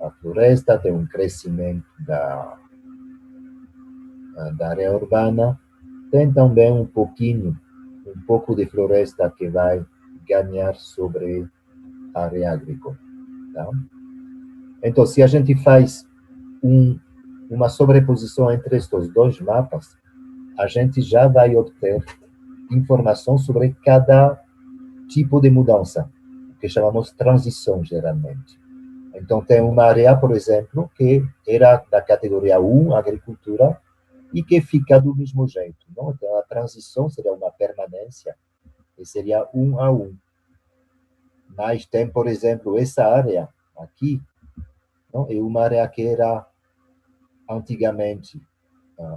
a floresta, tem um crescimento da área urbana, tem também um pouco de floresta que vai ganhar sobre a área agrícola. Tá? Então, se a gente faz uma sobreposição entre estes dois mapas, a gente já vai obter informação sobre cada tipo de mudança, que chamamos transição, geralmente. Então, tem uma área, por exemplo, que era da categoria 1, agricultura, e que fica do mesmo jeito. Não? Então, a transição seria uma permanência, e seria 1 a 1. Mas tem, por exemplo, essa área aqui, não? É uma área que era antigamente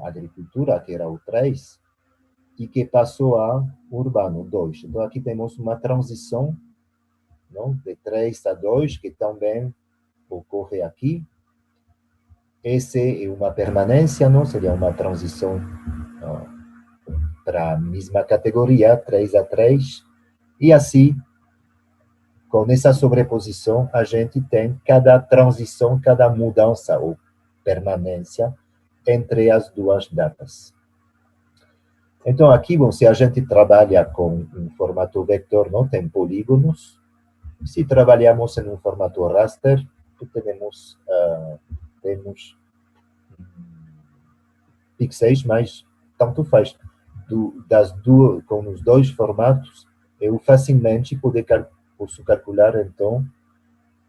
agricultura, que era o 3, e que passou a urbano 2. Então, aqui temos uma transição, não? De 3 a 2, que também ocorre aqui. Essa é uma permanência, não? Seria uma transição para a mesma categoria, 3 a 3. E assim, com essa sobreposição, a gente tem cada transição, cada mudança ou permanência entre as duas datas. Então, aqui, bom, se a gente trabalha com um formato vector, não tem polígonos. Se trabalhamos em um formato raster, temos pixels, mas tanto faz. Com os dois formatos, eu facilmente posso calcular, então,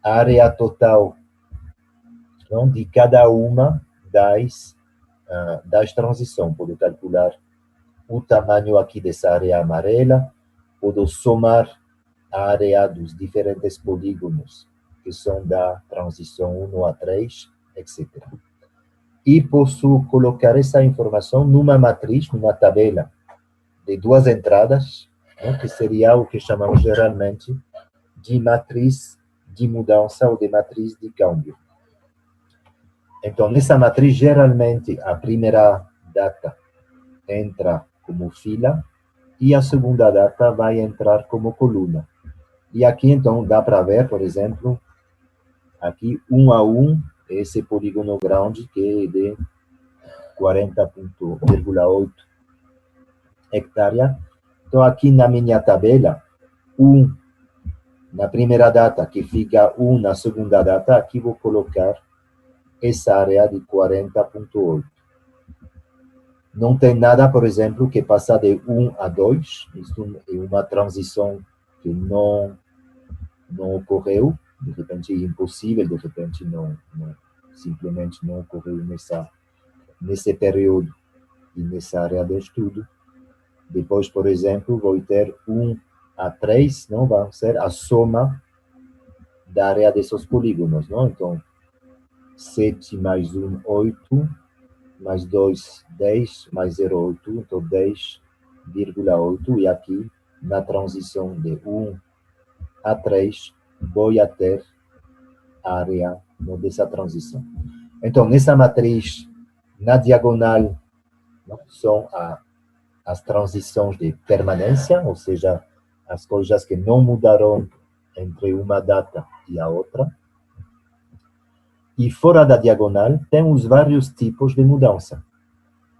a área total, não, de cada uma das transições. Posso calcular o tamanho aqui dessa área amarela, posso somar a área dos diferentes polígonos que são da transição 1 a 3, etc. E posso colocar essa informação numa matriz, numa tabela de duas entradas, né, que seria o que chamamos geralmente de matriz de mudança ou de matriz de câmbio. Então, nessa matriz, geralmente, a primeira data entra como fila e a segunda data vai entrar como coluna. E aqui, então, dá para ver, por exemplo, aqui 1 a 1, esse polígono ground, que é de 40,8 hectares. Então, aqui na minha tabela, 1 na primeira data, que fica 1 na segunda data, aqui vou colocar essa área de 40,8. Não tem nada, por exemplo, que passa de 1 a 2. Isso é uma transição que não ocorreu. De repente é impossível, de repente simplesmente não ocorreu nesse período e nessa área de estudo. Depois, por exemplo, vou ter 1 a 3, não vai ser a soma da área desses polígonos, não? Então, 7 mais 1, 8, mais 2, 10, mais 0,8, então 10,8, e aqui, na transição de 1 a 3, vou ter a área dessa transição. Então, nessa matriz, na diagonal, são as transições de permanência, ou seja, as coisas que não mudaram entre uma data e a outra. E fora da diagonal, temos vários tipos de mudança.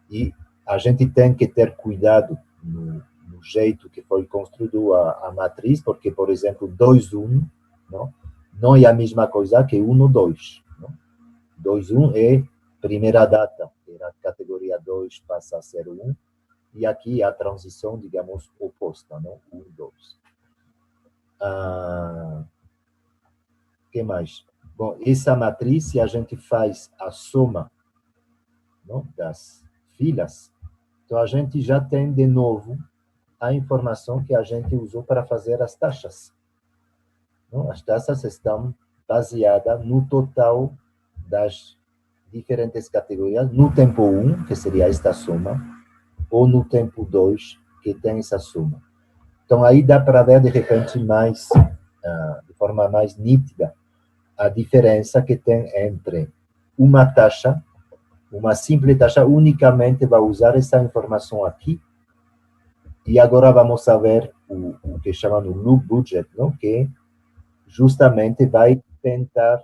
E a gente tem que ter cuidado no jeito que foi construído a matriz, porque, por exemplo, 2,1 não é a mesma coisa que 1,2. 2,1 é primeira data, era categoria 2, passa a ser 1, e aqui a transição, digamos, oposta, não? 1, 2. Que mais? Bom, essa matriz, se a gente faz a soma, não, das filas, então a gente já tem de novo a informação que a gente usou para fazer as taxas. Não? As taxas estão baseadas no total das diferentes categorias, no tempo 1, que seria esta soma, ou no tempo 2, que tem essa soma. Então, aí dá para ver, de repente, de forma mais nítida, a diferença que tem entre uma taxa, uma simples taxa, unicamente vai usar essa informação aqui, e agora vamos ver o que chamam de loop budget, não? Que justamente vai tentar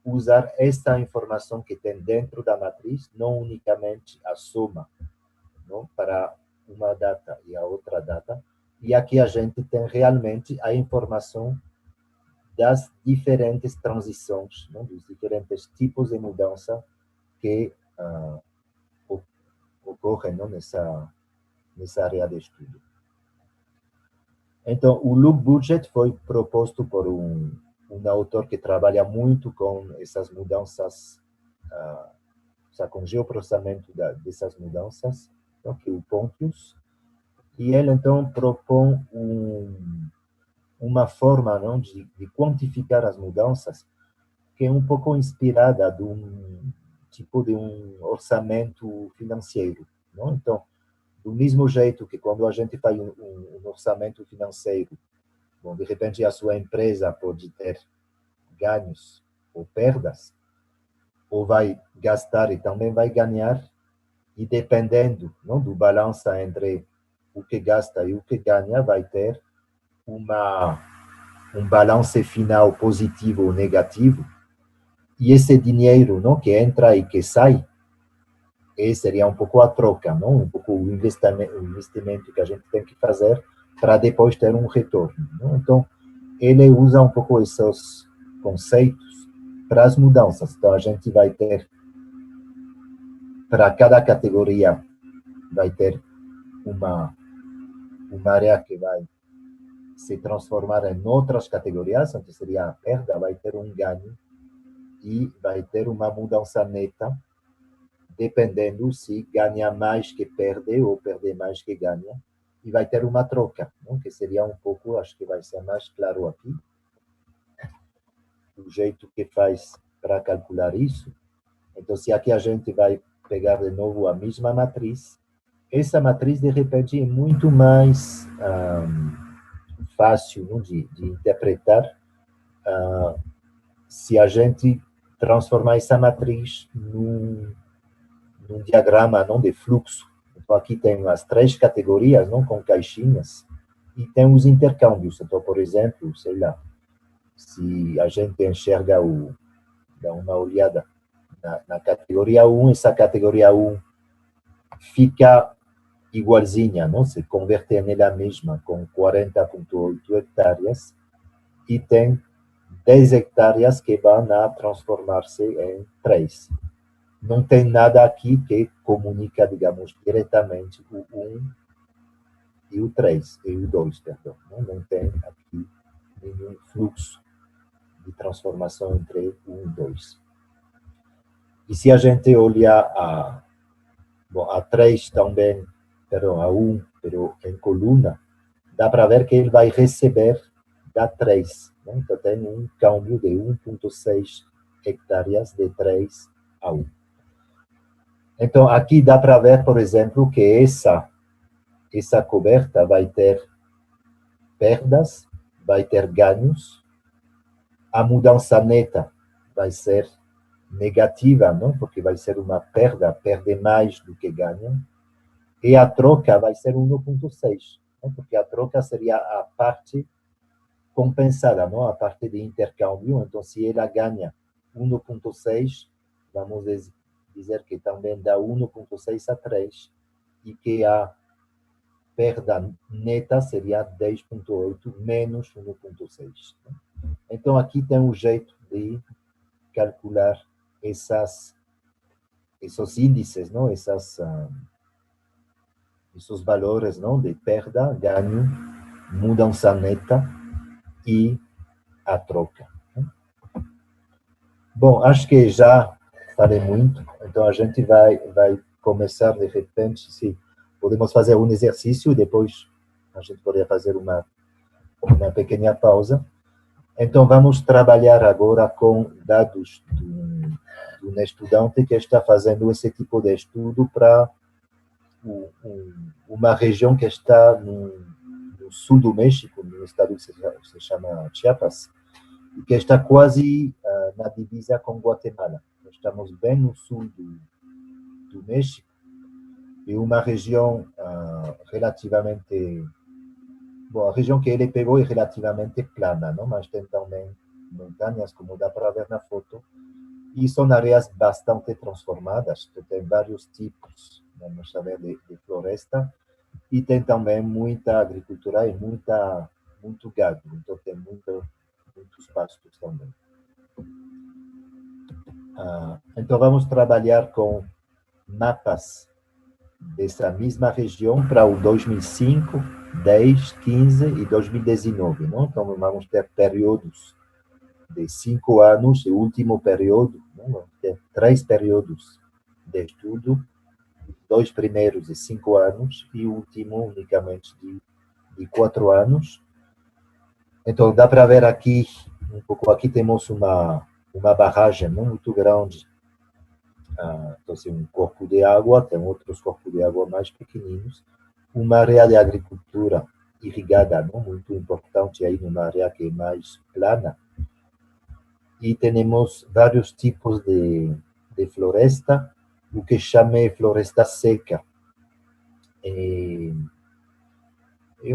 usar essa informação que tem dentro da matriz, não unicamente a soma, não? Para uma data e a outra data. E aqui a gente tem realmente a informação das diferentes transições, não? Dos diferentes tipos de mudança que ocorrem, não? Nessa área de estudo. Então, o loop budget foi proposto por um autor que trabalha muito com essas mudanças, com geoprocessamento dessas mudanças, então, que é o Pontius. E ele, então, propõe uma forma, não, de quantificar as mudanças que é um pouco inspirada de um tipo de um orçamento financeiro, não? Então, do mesmo jeito que quando a gente faz um orçamento financeiro, bom, de repente a sua empresa pode ter ganhos ou perdas, ou vai gastar e também vai ganhar, e dependendo, não, do balanço entre o que gasta e o que ganha, vai ter um balanço final positivo ou negativo, e esse dinheiro, não, que entra e que sai, seria um pouco a troca, não? Um pouco o investimento que a gente tem que fazer para depois ter um retorno, não? Então, ele usa um pouco esses conceitos para as mudanças. Então, a gente vai ter, para cada categoria, vai ter uma área que vai se transformar em outras categorias, onde seria a perda, vai ter um ganho e vai ter uma mudança neta, dependendo se ganha mais que perde ou perde mais que ganha, e vai ter uma troca, não? Que seria um pouco, acho que vai ser mais claro aqui, o jeito que faz para calcular isso. Então, se aqui a gente vai pegar de novo a mesma matriz, essa matriz, de repente, é muito mais fácil, não, de interpretar se a gente transformar essa matriz num diagrama, não, de fluxo. Então, aqui tem as 3 categorias, não, com caixinhas, e tem os intercâmbios. Então, por exemplo, sei lá, se a gente enxerga dá uma olhada na categoria 1, essa categoria 1 fica igualzinha, não, se converte nela mesma, com 40,8 hectares, e tem 10 hectares que vão a transformar-se em 3. Não tem nada aqui que comunica, digamos, diretamente o 1 e o 3, e o 2, perdão. Não tem aqui nenhum fluxo de transformação entre 1 e 2. E se a gente olhar a 3 também, perdão, a 1, pero em coluna, dá para ver que ele vai receber da 3. Né? Então, tem um câmbio de 1,6 hectares de 3 a 1. Então, aqui dá para ver, por exemplo, que essa coberta vai ter perdas, vai ter ganhos, a mudança neta vai ser negativa, não? Porque vai ser uma perda, perde mais do que ganha, e a troca vai ser 1,6, porque a troca seria a parte compensada, não? A parte de intercâmbio. Então, se ela ganha 1,6, vamos dizer que também dá 1,6 a 3, e que a perda neta seria 10,8 menos 1,6. Então, aqui tem um jeito de calcular esses índices, não? Esses valores, não? De perda, ganho, mudança neta e a troca. Bom, acho que já falei muito, então a gente vai começar de repente, se podemos fazer um exercício e depois a gente poderia fazer uma pequena pausa. Então, vamos trabalhar agora com dados de um estudante que está fazendo esse tipo de estudo para uma região que está no sul do México, no estado que se chama Chiapas, e que está quase na divisa com Guatemala. Estamos bem no sul do México, e uma região relativamente... Bom, a região que ele pegou é relativamente plana, não? Mas tem também montanhas, como dá para ver na foto, e são áreas bastante transformadas, que tem vários tipos, vamos saber, de floresta, e tem também muita agricultura e muito gado, então tem muitos pastos também. Então vamos trabalhar com mapas dessa mesma região para o 2005, 10, 15 e 2019, não? Então vamos ter períodos de 5 anos, o último período, não? Vamos ter 3 períodos de estudo, 2 primeiros de 5 anos e o último unicamente de 4 anos. Então, dá para ver aqui, um pouco, aqui temos uma barragem não muito grande. Então, assim, um corpo de água, tem outros corpos de água mais pequeninos. Uma área de agricultura irrigada, não muito importante aí, numa área que é mais plana. E temos vários tipos de floresta, o que chama floresta seca. É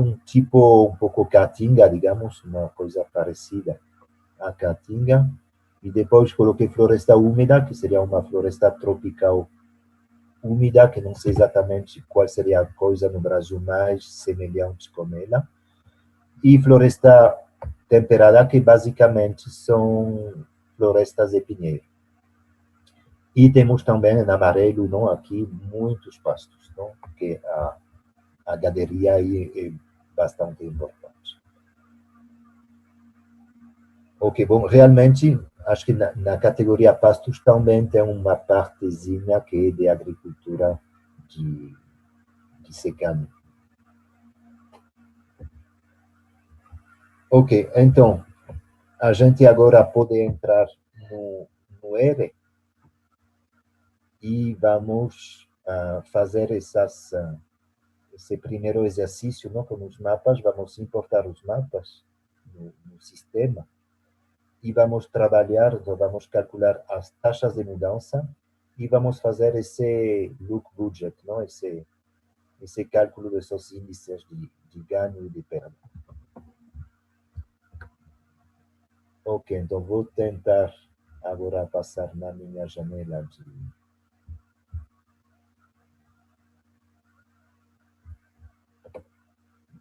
um tipo um pouco caatinga, digamos, uma coisa parecida à caatinga. E depois coloquei floresta úmida, que seria uma floresta tropical úmida, que não sei exatamente qual seria a coisa no Brasil mais semelhante com ela. E floresta temperada, que basicamente são florestas de pinheiro. E temos também em amarelo, não, aqui, muitos pastos, não? Porque a galeria aí é bastante importante. Ok, bom, realmente, acho que na categoria pastos também tem uma partezinha que é de agricultura de secano. Ok, então, a gente agora pode entrar no R e vamos fazer esse primeiro exercício, não, com os mapas. Vamos importar os mapas no sistema e vamos trabalhar, então vamos calcular as taxas de mudança e vamos fazer esse look budget, não, esse cálculo desses índices de ganho e de perda. Ok, então vou tentar agora passar na minha janela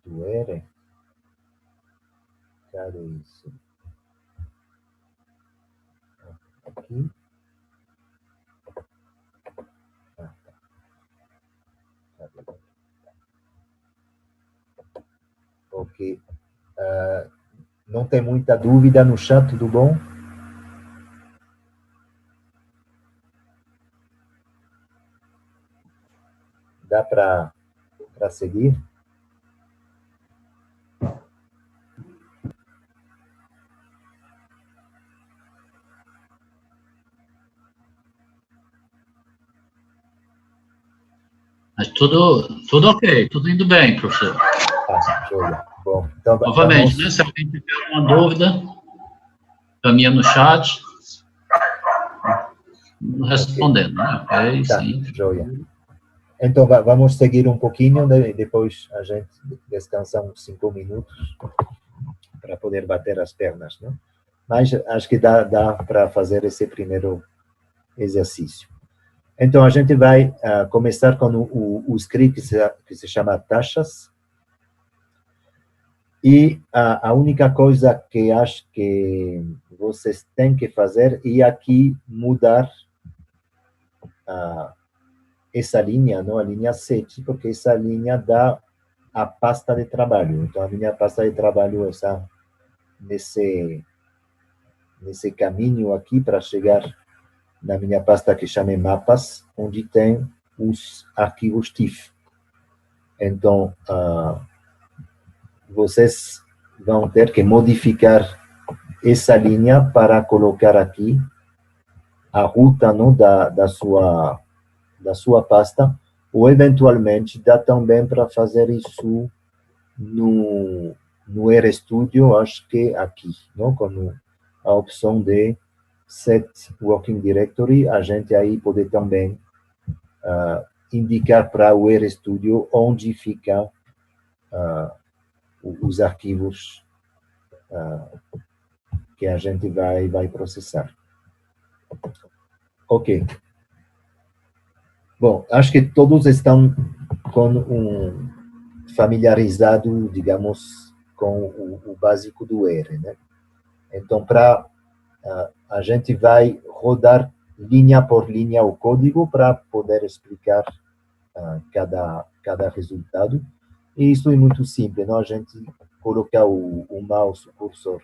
do R. Cadê isso? Aqui. Cadê? Ok. Não tem muita dúvida no chat, tudo bom? Dá para seguir? Mas tudo ok, tudo indo bem, professor. Joia. Bom, então Novamente, vamos... né, se alguém tiver alguma dúvida, caminha no chat, respondendo, né? Ok, Tá, sim. joia. Então, vamos seguir um pouquinho, né? Depois a gente descansa uns 5 minutos para poder bater as pernas, né? Mas acho que dá para fazer esse primeiro exercício. Então, a gente vai começar com o script que se chama taxas. E a única coisa que acho que vocês têm que fazer é aqui mudar essa linha, não, a linha 7, porque essa linha dá a pasta de trabalho. Então, a minha pasta de trabalho está nesse caminho aqui para chegar na minha pasta que chama mapas, onde tem os arquivos TIFF. Então, vocês vão ter que modificar essa linha para colocar aqui a ruta, não, da sua pasta, ou eventualmente dá também para fazer isso no RStudio, acho que aqui, não, com a opção de Set Working Directory, a gente aí pode também indicar para o RStudio onde fica os arquivos que a gente vai processar. Ok. Bom, acho que todos estão familiarizado, digamos, com o básico do R, né? Então, a gente vai rodar linha por linha o código para poder explicar cada resultado. E isso é muito simples, não? A gente colocar o mouse, o cursor,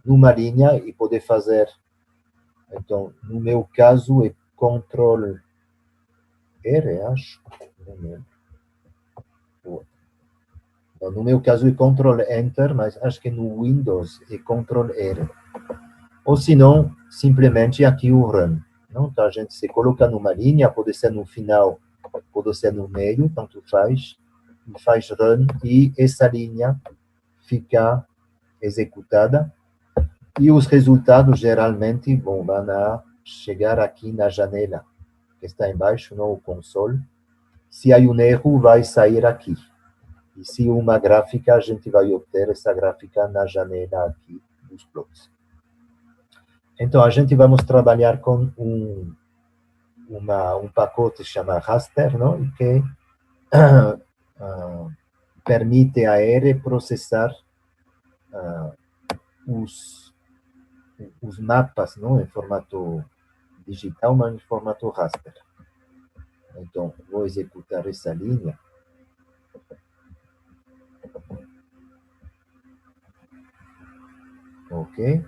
numa linha e poder fazer. Então, no meu caso, é Ctrl R, acho. Não lembro. No meu caso é Ctrl Enter, mas acho que no Windows é Ctrl R. Ou se não, simplesmente aqui o Run. Não? Então a gente se coloca numa linha, pode ser no final, pode ser no meio, tanto faz, e faz Run, e essa linha fica executada. E os resultados geralmente vão chegar aqui na janela que está embaixo, no console. Se há um erro, vai sair aqui. E se uma gráfica, a gente vai obter essa gráfica na janela aqui dos plots. Então, a gente vamos trabalhar com um pacote chamado raster, não? Que permite a R processar os mapas, não em formato digital, mas em formato raster. Então, vou executar essa linha. Ok?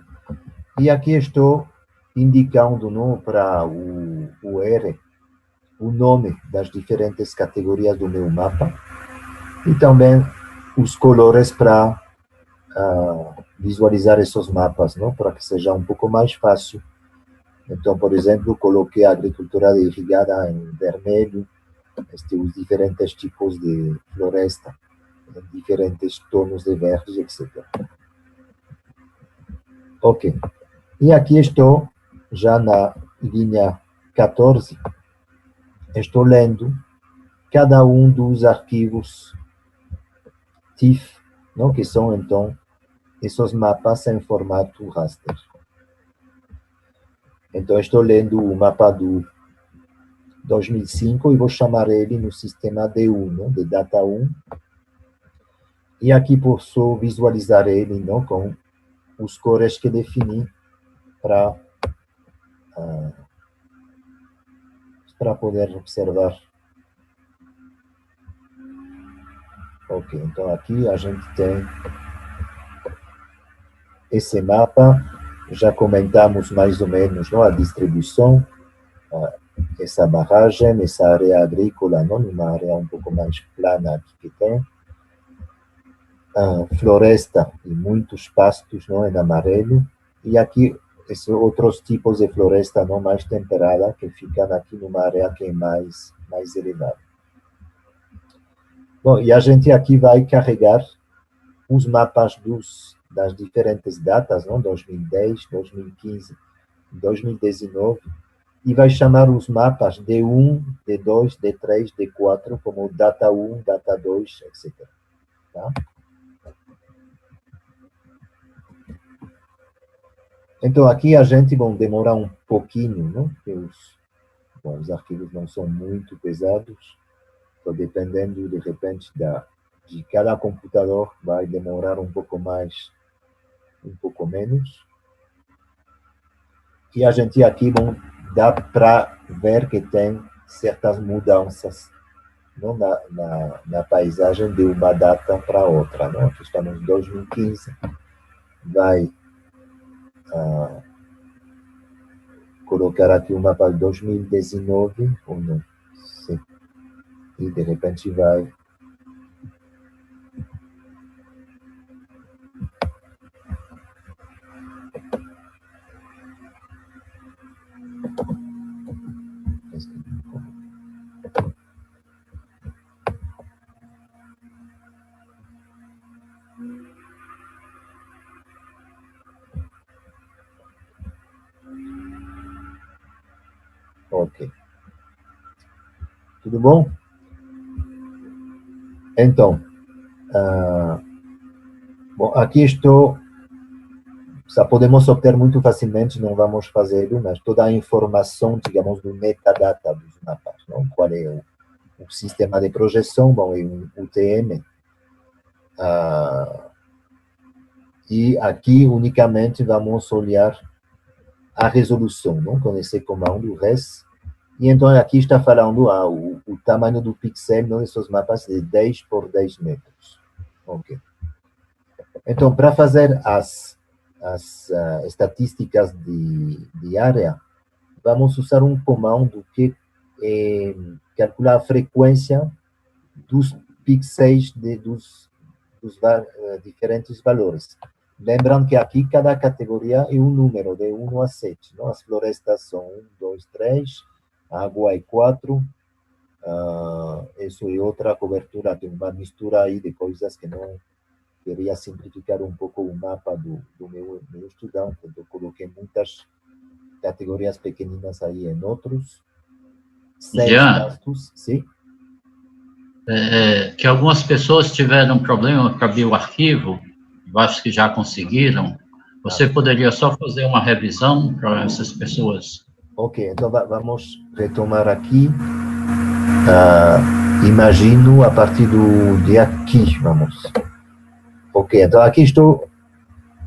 E aqui estou indicando para o R o nome das diferentes categorias do meu mapa e também os colores para visualizar esses mapas, não? Para que seja um pouco mais fácil. Então, por exemplo, coloquei a agricultura irrigada em vermelho, os diferentes tipos de floresta, em diferentes tons de verde, etc. Ok. E aqui estou, já na linha 14, estou lendo cada um dos arquivos TIFF, não? Que são, então, esses mapas em formato raster. Então, estou lendo o mapa do 2005 e vou chamar ele no sistema D1, não? De data 1. E aqui posso visualizar ele, não? Com os cores que defini para poder observar. Ok, então aqui a gente tem esse mapa, já comentamos mais ou menos, não, a distribuição, essa barragem, essa área agrícola, não, uma área um pouco mais plana aqui que tem, floresta e muitos pastos, não, em amarelo, e aqui esses outros tipos de floresta não mais temperada que ficam aqui numa área que é mais elevada. Bom, e a gente aqui vai carregar os mapas das diferentes datas, não? 2010, 2015, 2019, e vai chamar os mapas D1, D2, D3, D4, como data 1, data 2, etc. Tá? Então, aqui a gente vai demorar um pouquinho, não? Porque os arquivos não são muito pesados, então, dependendo, de repente, de cada computador, vai demorar um pouco mais, um pouco menos. E a gente aqui dá para ver que tem certas mudanças, não, na paisagem de uma data para outra. Não? Aqui estamos em 2015, vai colocar aqui o mapa de 2019, ou não, sim. E de repente vai ok. Tudo bom? Então, bom, aqui estou, já podemos obter muito facilmente, não vamos fazê-lo, mas toda a informação, digamos, do metadata dos mapas, não? Qual é o sistema de projeção, bom, é um UTM, e aqui unicamente vamos olhar a resolução, não? Com esse comando res. E então aqui está falando o tamanho do pixel, não, desses mapas de 10 por 10 metros. Ok. Então, para fazer as estatísticas de área, vamos usar um comando que calcula a frequência dos pixels diferentes valores. Lembrando que aqui cada categoria é um número, de 1 a 7. Não? As florestas são 1, 2, 3, a água é 4, isso é outra cobertura, tem uma mistura aí de coisas que não queria simplificar um pouco o mapa do meu estudante, então coloquei muitas categorias pequeninas aí em outros. 6 pastos, sim? Que algumas pessoas tiveram problema para abrir o arquivo, eu acho que já conseguiram. Você poderia só fazer uma revisão para essas pessoas? Ok, então vamos retomar aqui. Imagino a partir de aqui, vamos. Ok, então aqui estou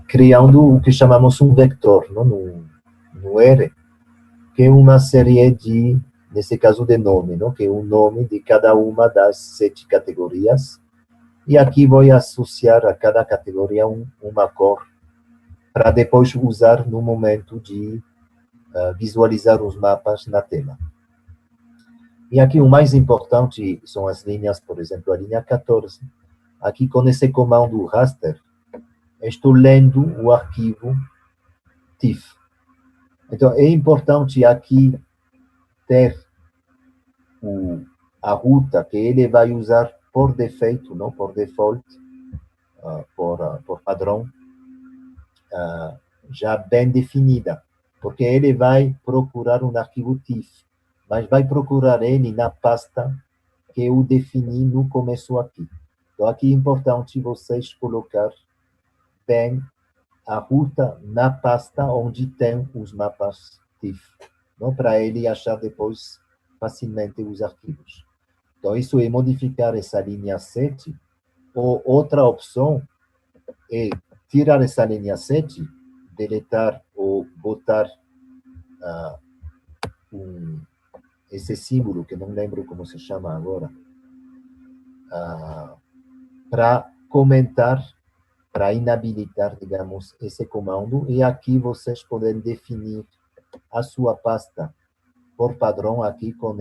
criando o que chamamos um vector, não? No R, que é uma série de, nesse caso, de nome, não? Que é o nome de cada uma das 7 categorias. E aqui vou associar a cada categoria uma cor, para depois usar no momento de visualizar os mapas na tela. E aqui o mais importante são as linhas, por exemplo, a linha 14. Aqui com esse comando raster, estou lendo o arquivo TIFF. Então, é importante aqui ter a ruta que ele vai usar por defeito, não por default, por padrão, já bem definida, porque ele vai procurar um arquivo TIFF, mas vai procurar ele na pasta que eu defini no começo aqui. Então, aqui é importante vocês colocar bem a ruta na pasta onde tem os mapas TIFF, não para ele achar depois facilmente os arquivos. Então, isso é modificar essa linha 7, ou outra opção é tirar essa linha 7, deletar ou botar esse símbolo, que não lembro como se chama agora, para comentar, para inabilitar, digamos, esse comando, e aqui vocês podem definir a sua pasta por padrão aqui com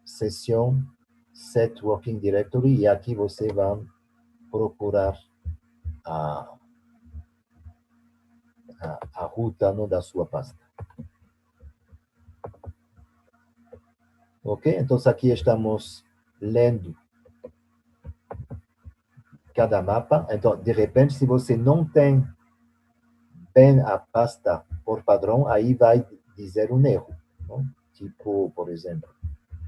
sessão set working directory, e aqui você vai procurar a ruta da sua pasta. Ok? Então, aqui estamos lendo cada mapa. Então, de repente, se você não tem bem a pasta por padrão, aí vai dizer um erro. Não? Tipo, por exemplo,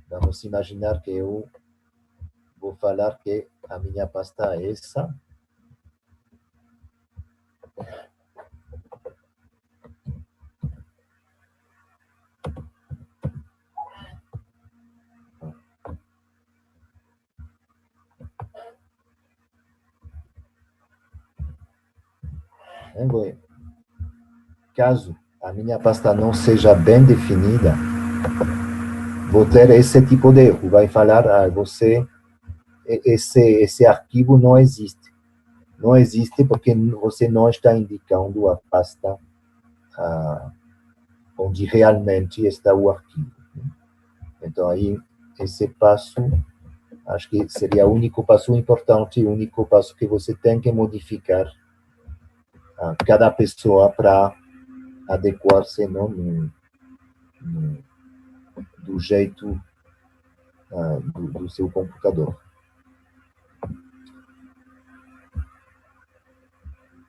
vamos imaginar que eu vou falar que a minha pasta é essa. Caso a minha pasta não seja bem definida, vou ter esse tipo de erro. Vai falar, esse arquivo não existe. Não existe porque você não está indicando a pasta onde realmente está o arquivo. Então, aí, esse passo, acho que seria o único passo importante, o único passo que você tem que modificar cada pessoa para adequar-se do jeito do seu computador.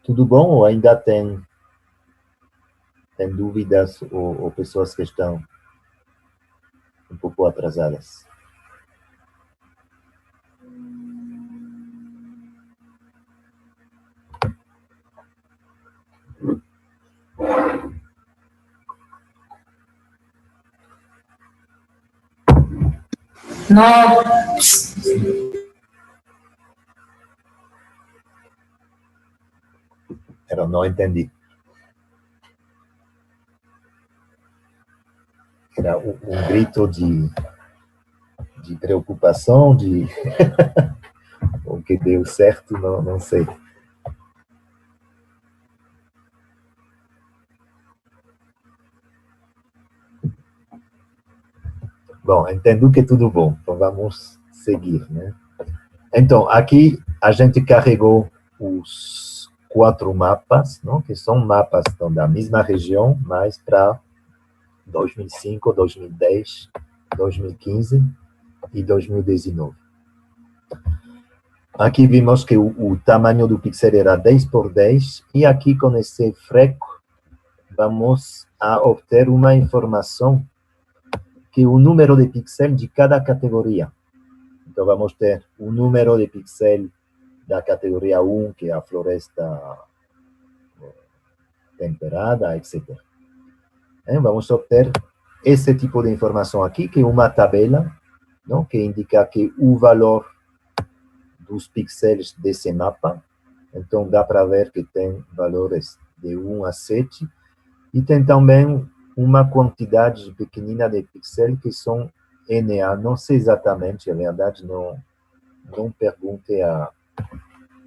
Tudo bom? Ou ainda tem dúvidas ou pessoas que estão um pouco atrasadas? Não. Eu não entendi. Era um grito de preocupação, o que deu certo, não sei. Bom, entendo que tudo bom, então vamos seguir, né? Então, aqui a gente carregou os 4 mapas, não? Que são mapas então, da mesma região, mas para 2005, 2010, 2015 e 2019. Aqui vimos que o tamanho do pixel era 10 por 10, e aqui com esse freco vamos a obter uma informação que é o número de pixels de cada categoria. Então vamos ter o número de pixel da categoria 1, que é a floresta temperada, etc. Vamos obter esse tipo de informação aqui, que é uma tabela, não? Que indica que o valor dos pixels desse mapa, então dá para ver que tem valores de 1 a 7, e tem também uma quantidade pequenina de pixels que são NA, não sei exatamente, a verdade, não perguntei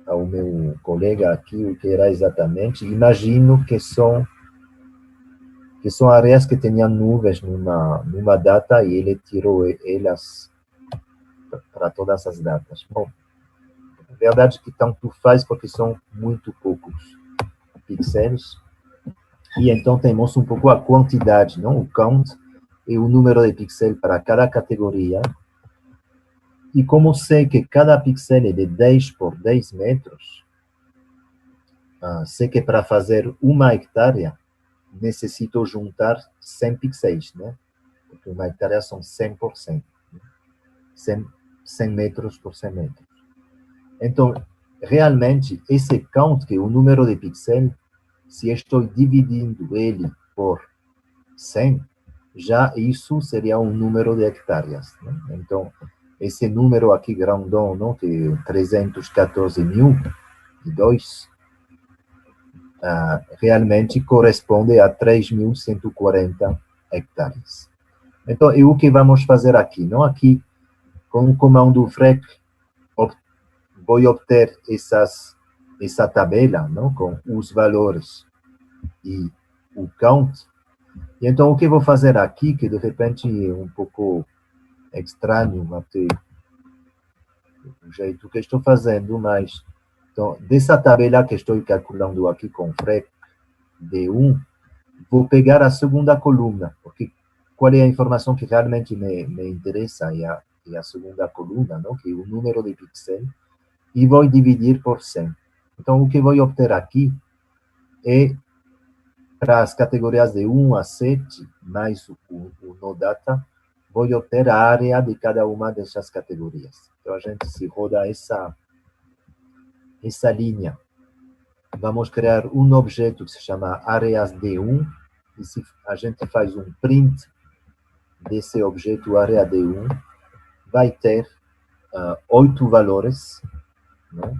ao meu colega aqui o que era exatamente, imagino que são áreas que tinham nuvens numa data e ele tirou elas para todas as datas. Bom, a verdade é que tanto faz porque são muito poucos pixels, e então temos um pouco a quantidade, não? O count e o número de pixels para cada categoria. E como sei que cada pixel é de 10 por 10 metros, sei que para fazer 1 hectare necessito juntar 100 pixels, né? Porque 1 hectare são 100 por 100. 100 metros por 100 metros. Então, realmente, esse count, que é o número de pixels, se estou dividindo ele por 100, já isso seria um número de hectares, né? Então, esse número aqui grandão, não, que é 314.002, realmente corresponde a 3.140 hectares. Então, é o que vamos fazer aqui, não? Aqui, com o comando frec, vou obter essa tabela, não? Com os valores e o count. E então, o que vou fazer aqui, que de repente é um pouco estranho, até o jeito que estou fazendo, mas então, dessa tabela que estou calculando aqui com frec D1, vou pegar a segunda coluna, porque qual é a informação que realmente me interessa é a segunda coluna, não? Que é o número de pixels, e vou dividir por 100. Então, o que vou obter aqui é, para as categorias de 1 a 7, mais o NoData, vou obter a área de cada uma dessas categorias. Então, a gente se roda essa linha, vamos criar um objeto que se chama áreas D1, e se a gente faz um print desse objeto área D1, vai ter 8 valores, né,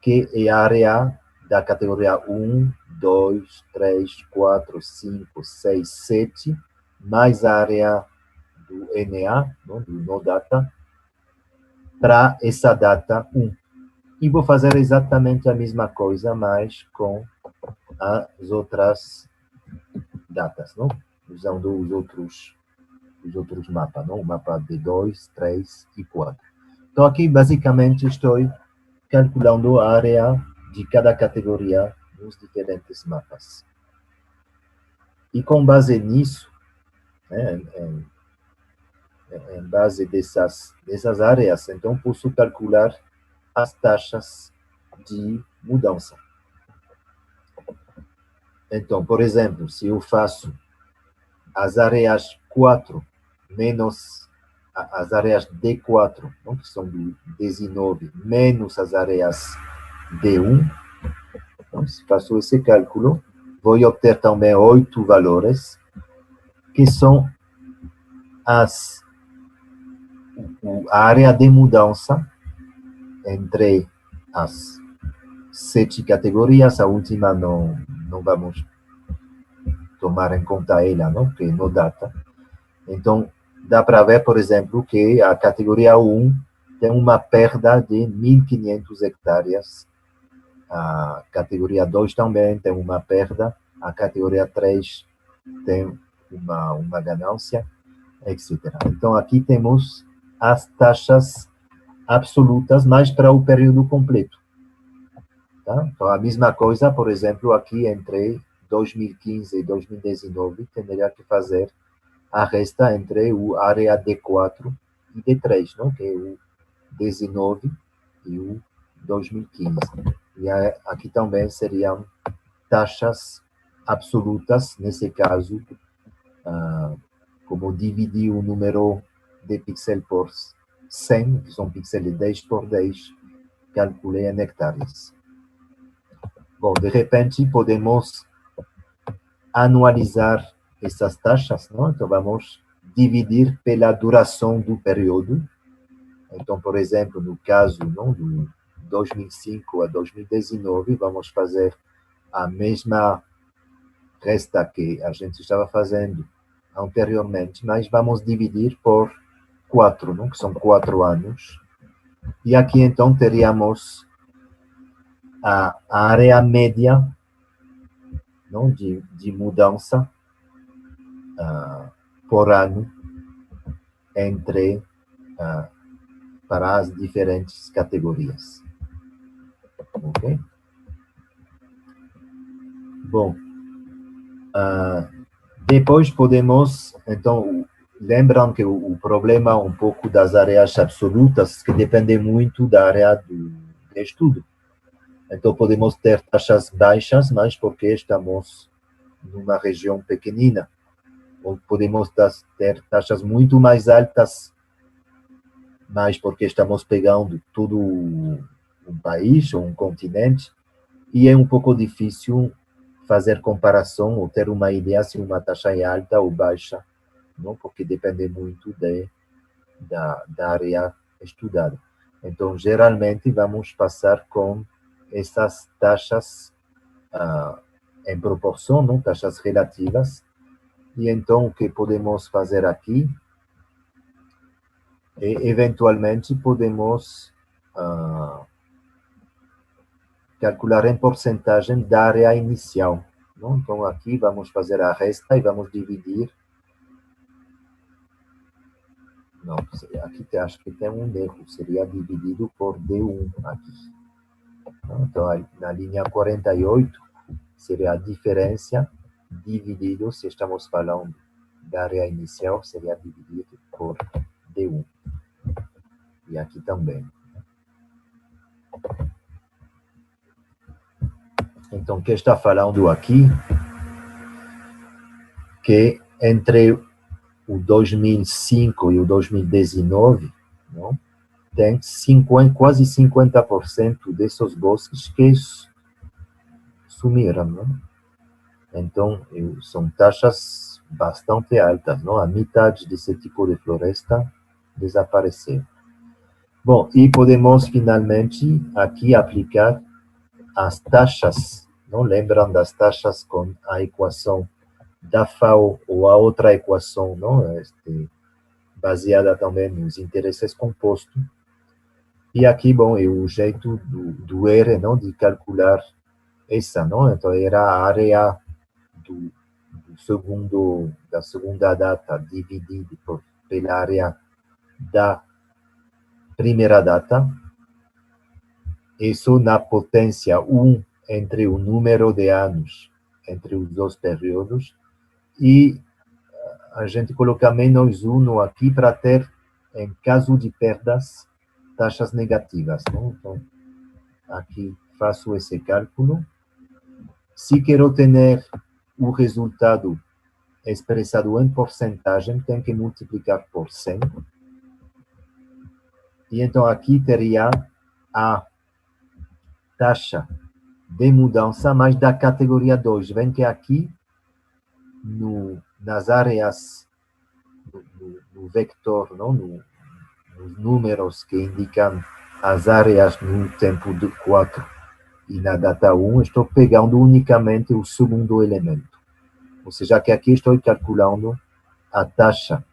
que é a área da categoria 1, 2, 3, 4, 5, 6, 7, mais a área do NA, não, do NoData, para essa data 1. E vou fazer exatamente a mesma coisa, mas com as outras datas, não? Usando os outros mapas, não? O mapa de 2, 3 e 4. Então, aqui, basicamente, estou calculando a área de cada categoria nos diferentes mapas. E com base nisso, né, em base dessas áreas, então, posso calcular as taxas de mudança. Então, por exemplo, se eu faço as áreas 4 menos as áreas D4, não, que são do 19, menos as áreas D1, então, se faço esse cálculo, vou obter também 8 valores, que são a área de mudança entre as 7 categorias. A última não vamos tomar em conta ela, não? Porque é NoData. Então, dá para ver, por exemplo, que a categoria 1 tem uma perda de 1.500 hectares. A categoria 2 também tem uma perda. A categoria 3 tem uma ganância, etc. Então, aqui temos as taxas absolutas, mas para o período completo. Tá? Então, a mesma coisa, por exemplo, aqui entre 2015 e 2019, teria que fazer a resta entre o área D4 e D3, não? Que é o 19 e o 2015. E aqui também seriam taxas absolutas, nesse caso, como dividir o número de pixels por 100, que são pixels de 10 por 10, calculei em hectares. Bom, de repente, podemos anualizar essas taxas, não? Então, vamos dividir pela duração do período. Então, por exemplo, no caso, não, do 2005 a 2019, vamos fazer a mesma resta que a gente estava fazendo anteriormente, mas vamos dividir por 4, não? Que são 4 anos. E aqui, então, teríamos a área média, não, de mudança por ano entre para as diferentes categorias. Ok? Bom, depois podemos, então, lembram que o problema um pouco das áreas absolutas, que depende muito da área de estudo. Então, podemos ter taxas baixas, mas porque estamos numa região pequenina. Ou podemos ter taxas muito mais altas, mas porque estamos pegando todo um país ou um continente, e é um pouco difícil fazer comparação ou ter uma ideia se uma taxa é alta ou baixa, não? Porque depende muito da área estudada. Então, geralmente, vamos passar com essas taxas em proporção, não? Taxas relativas. E então, o que podemos fazer aqui é, eventualmente, podemos calcular em porcentagem da área inicial, não? Então, aqui vamos fazer a resta e vamos dividir. Não, aqui acho que tem um erro, seria dividido por D1 aqui. Então, na linha 48, seria a diferença dividido, se estamos falando da área inicial, seria dividido por D1. E aqui também. Então, o que está falando aqui, que entre o 2005 e o 2019, não, tem quase 50% desses bosques que sumiram, não? Então, são taxas bastante altas, não? A metade desse tipo de floresta desapareceu. Bom, e podemos finalmente aqui aplicar as taxas, não lembram das taxas com a equação da FAO ou a outra equação, não? Baseada também nos interesses compostos. E aqui, bom, é o jeito do R, não, de calcular essa, não? Então, era a área da segunda data dividida pela área da primeira data. Isso na potência 1 entre o número de anos entre os dois períodos. E a gente coloca menos 1 aqui para ter, em caso de perdas, taxas negativas, não? Então, aqui faço esse cálculo. Se quero ter o resultado expressado em porcentagem, tem que multiplicar por 100. E então aqui teria a taxa de mudança, mas da categoria 2. Vem que aqui, nas áreas, no vector, não? Nos números que indicam as áreas no tempo de 4 e na data 1, estou pegando unicamente o segundo elemento. Ou seja, que aqui estou calculando a taxa,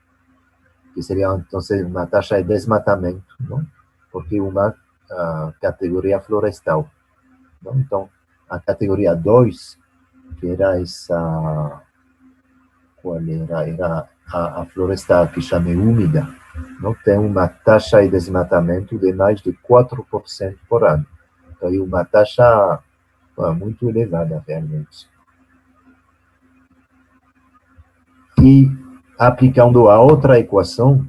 que seria, então, uma taxa de desmatamento, não? Porque é uma categoria florestal. Não? Então, a categoria 2, que era essa... Qual era? Era a floresta que chamei úmida. não tem uma taxa de desmatamento de mais de 4% por ano. Então, é uma taxa muito elevada, realmente. E, aplicando a outra equação,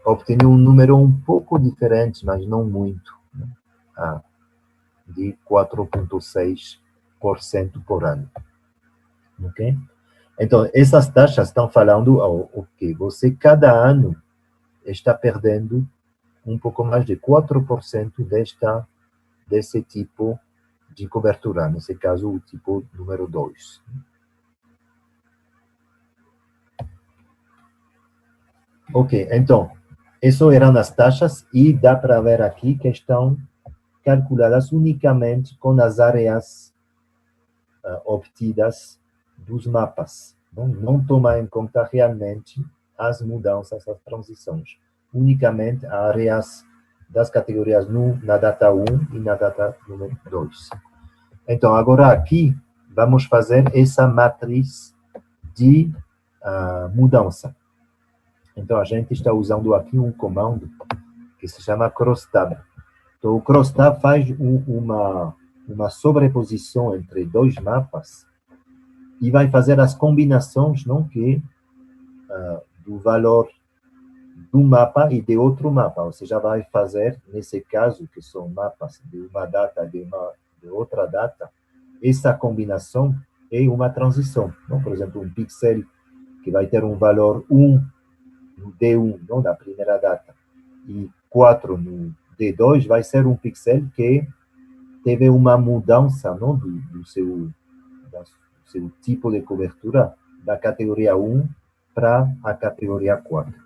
obtenho um número um pouco diferente, mas não muito, né? De 4,6% por ano. Ok? Então, essas taxas estão falando o que você, cada ano, está perdendo um pouco mais de 4% desse tipo de cobertura, nesse caso, o tipo número 2. Ok, então, essas eram as taxas e dá para ver aqui que estão calculadas unicamente com as áreas obtidas dos mapas. Não toma em conta realmente as mudanças, as transições. Unicamente áreas das categorias na data 1 e na data número 2. Então, agora aqui, vamos fazer essa matriz de mudança. Então, a gente está usando aqui um comando que se chama crosstab. Então, o crosstab faz uma sobreposição entre dois mapas e vai fazer as combinações, não, do valor de um mapa e de outro mapa. Ou seja, vai fazer, nesse caso, que são mapas de uma data e de outra data, essa combinação é uma transição. Não? Por exemplo, um pixel que vai ter um valor 1 no D1, não, da primeira data, e 4 no D2, vai ser um pixel que teve uma mudança, não, do seu tipo de cobertura da categoria 1 para a categoria 4.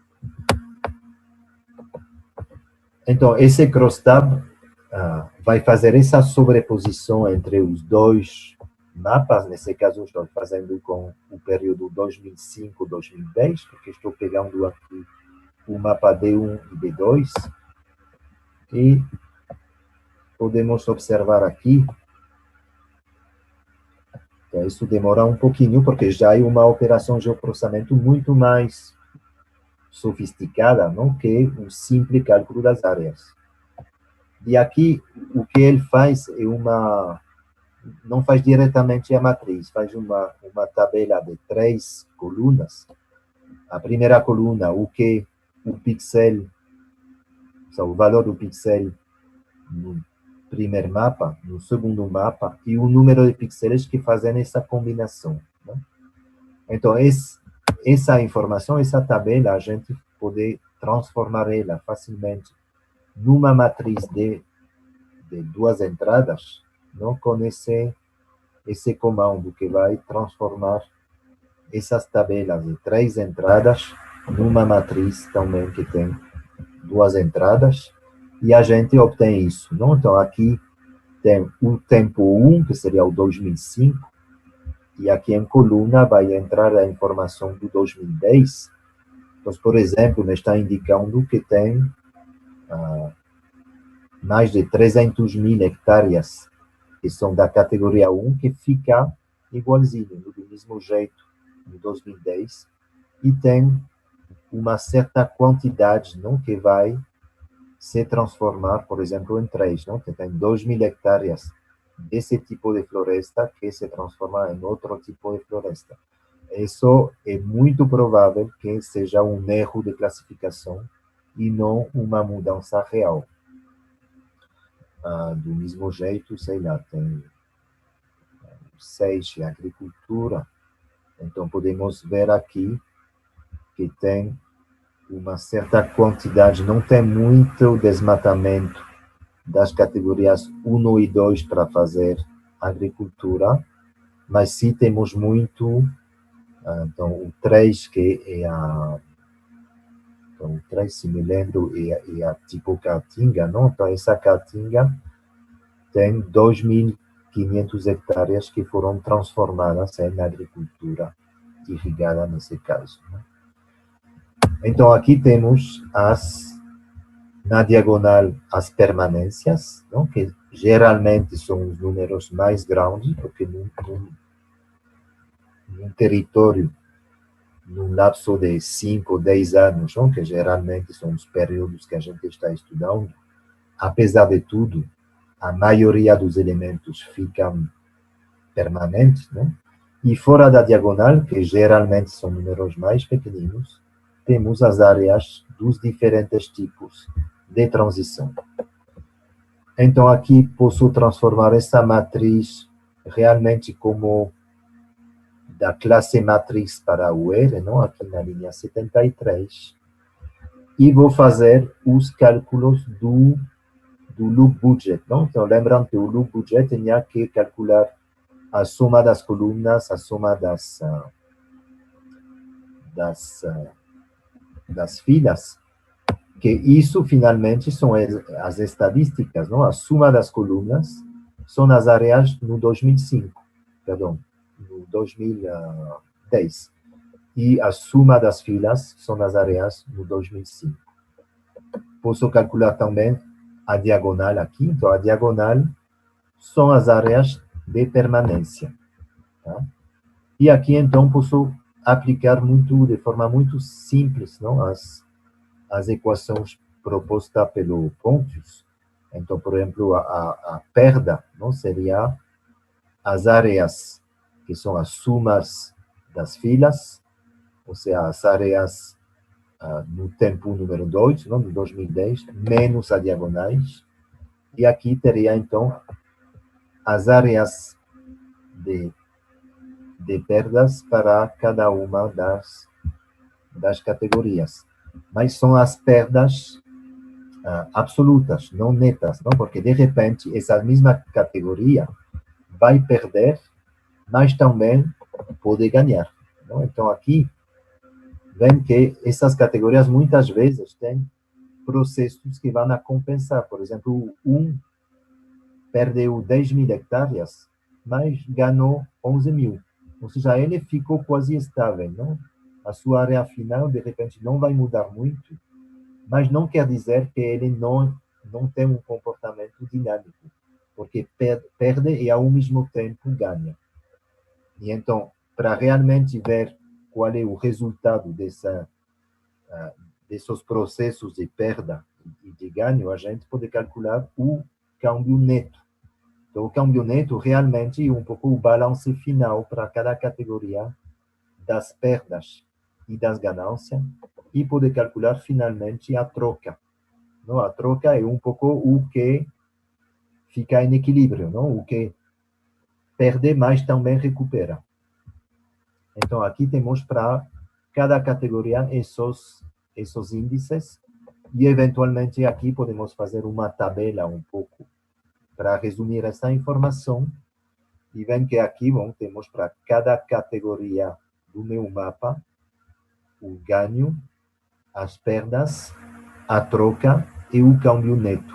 Então, esse crosstab vai fazer essa sobreposição entre os dois mapas. Nesse caso, estou fazendo com o período 2005-2010, porque estou pegando aqui o mapa D1 e D2. E podemos observar aqui, que isso demora um pouquinho, porque já é uma operação de processamento muito mais sofisticada, não, que um simples cálculo das áreas. E aqui, o que ele faz é não faz diretamente a matriz, faz uma tabela de 3 colunas. A primeira coluna, o que o pixel, o valor do pixel no primeiro mapa, no segundo mapa, e o número de pixels que fazem essa combinação. Né? Então, essa informação, essa tabela, a gente pode transformar ela facilmente numa matriz de 2 entradas, não, com esse comando que vai transformar essas tabelas de 3 entradas numa matriz também que tem 2 entradas, e a gente obtém isso. Não? Então, aqui tem o tempo 1, que seria o 2005, e aqui em coluna vai entrar a informação do 2010. Então, por exemplo, me está indicando que tem mais de 300 mil hectares que são da categoria 1, que fica igualzinho, do mesmo jeito, em 2010, e tem uma certa quantidade, não, que vai se transformar, por exemplo, em 3, não, que tem 2.000 hectares desse tipo de floresta que se transforma em outro tipo de floresta. Isso é muito provável que seja um erro de classificação e não uma mudança real. Do mesmo jeito, sei lá, tem 6 de agricultura. Então, podemos ver aqui que tem uma certa quantidade, não tem muito desmatamento das categorias 1 e 2 para fazer agricultura, mas sim temos muito, então, o 3, que é então, o 3, se me lembro, é a tipo caatinga, não? Então, essa caatinga tem 2.500 hectares que foram transformadas em agricultura irrigada nesse caso. Né? Então, aqui temos na diagonal as permanências, não? Que geralmente são os números mais grandes, porque num território num lapso de 5 ou 10 anos, não? Que geralmente são os períodos que a gente está estudando, apesar de tudo, a maioria dos elementos ficam permanentes, não? E fora da diagonal, que geralmente são números mais pequeninos, temos as áreas dos diferentes tipos de transição. Então, aqui posso transformar essa matriz realmente como da classe matriz para o R, não? Aqui na linha 73, e vou fazer os cálculos do loop budget, não? Então, lembrando que o loop budget tinha que calcular a soma das colunas, a soma das filas, que isso finalmente são as estatísticas, não? A soma das colunas são as áreas no 2005, perdão, no 2010. E a soma das filas são as áreas no 2005. Posso calcular também a diagonal aqui. Então, a diagonal são as áreas de permanência. Tá? E aqui, então, posso aplicar de forma muito simples, não? As equações propostas pelo Pontius. Então, por exemplo, a perda não seria as áreas que são as sumas das filas, ou seja, as áreas no tempo número 2, não, de 2010, menos as diagonais. E aqui teria, então, as áreas de perdas para cada uma das categorias. Mas são as perdas absolutas, não netas, não? Porque, de repente, essa mesma categoria vai perder, mas também pode ganhar. Não? Então, aqui, vem que essas categorias, muitas vezes, têm processos que vão a compensar. Por exemplo, perdeu 10.000 hectares, mas ganhou 11.000. Ou seja, ele ficou quase estável, não? A sua área final, de repente, não vai mudar muito, mas não quer dizer que ele não tem um comportamento dinâmico, porque perde e, ao mesmo tempo, ganha. E então, para realmente ver qual é o resultado desses processos de perda e de ganho, a gente pode calcular o câmbio neto. Então, o câmbio neto realmente é um pouco o balanço final para cada categoria das perdas e das ganâncias, e poder calcular finalmente a troca. Não? A troca é um pouco o que fica em equilíbrio, não? O que perde, mas também recupera. Então, aqui temos para cada categoria esses índices, e eventualmente aqui podemos fazer uma tabela um pouco para resumir essa informação. E vem que aqui, bom, temos para cada categoria do meu mapa o ganho, as perdas, a troca e o câmbio neto.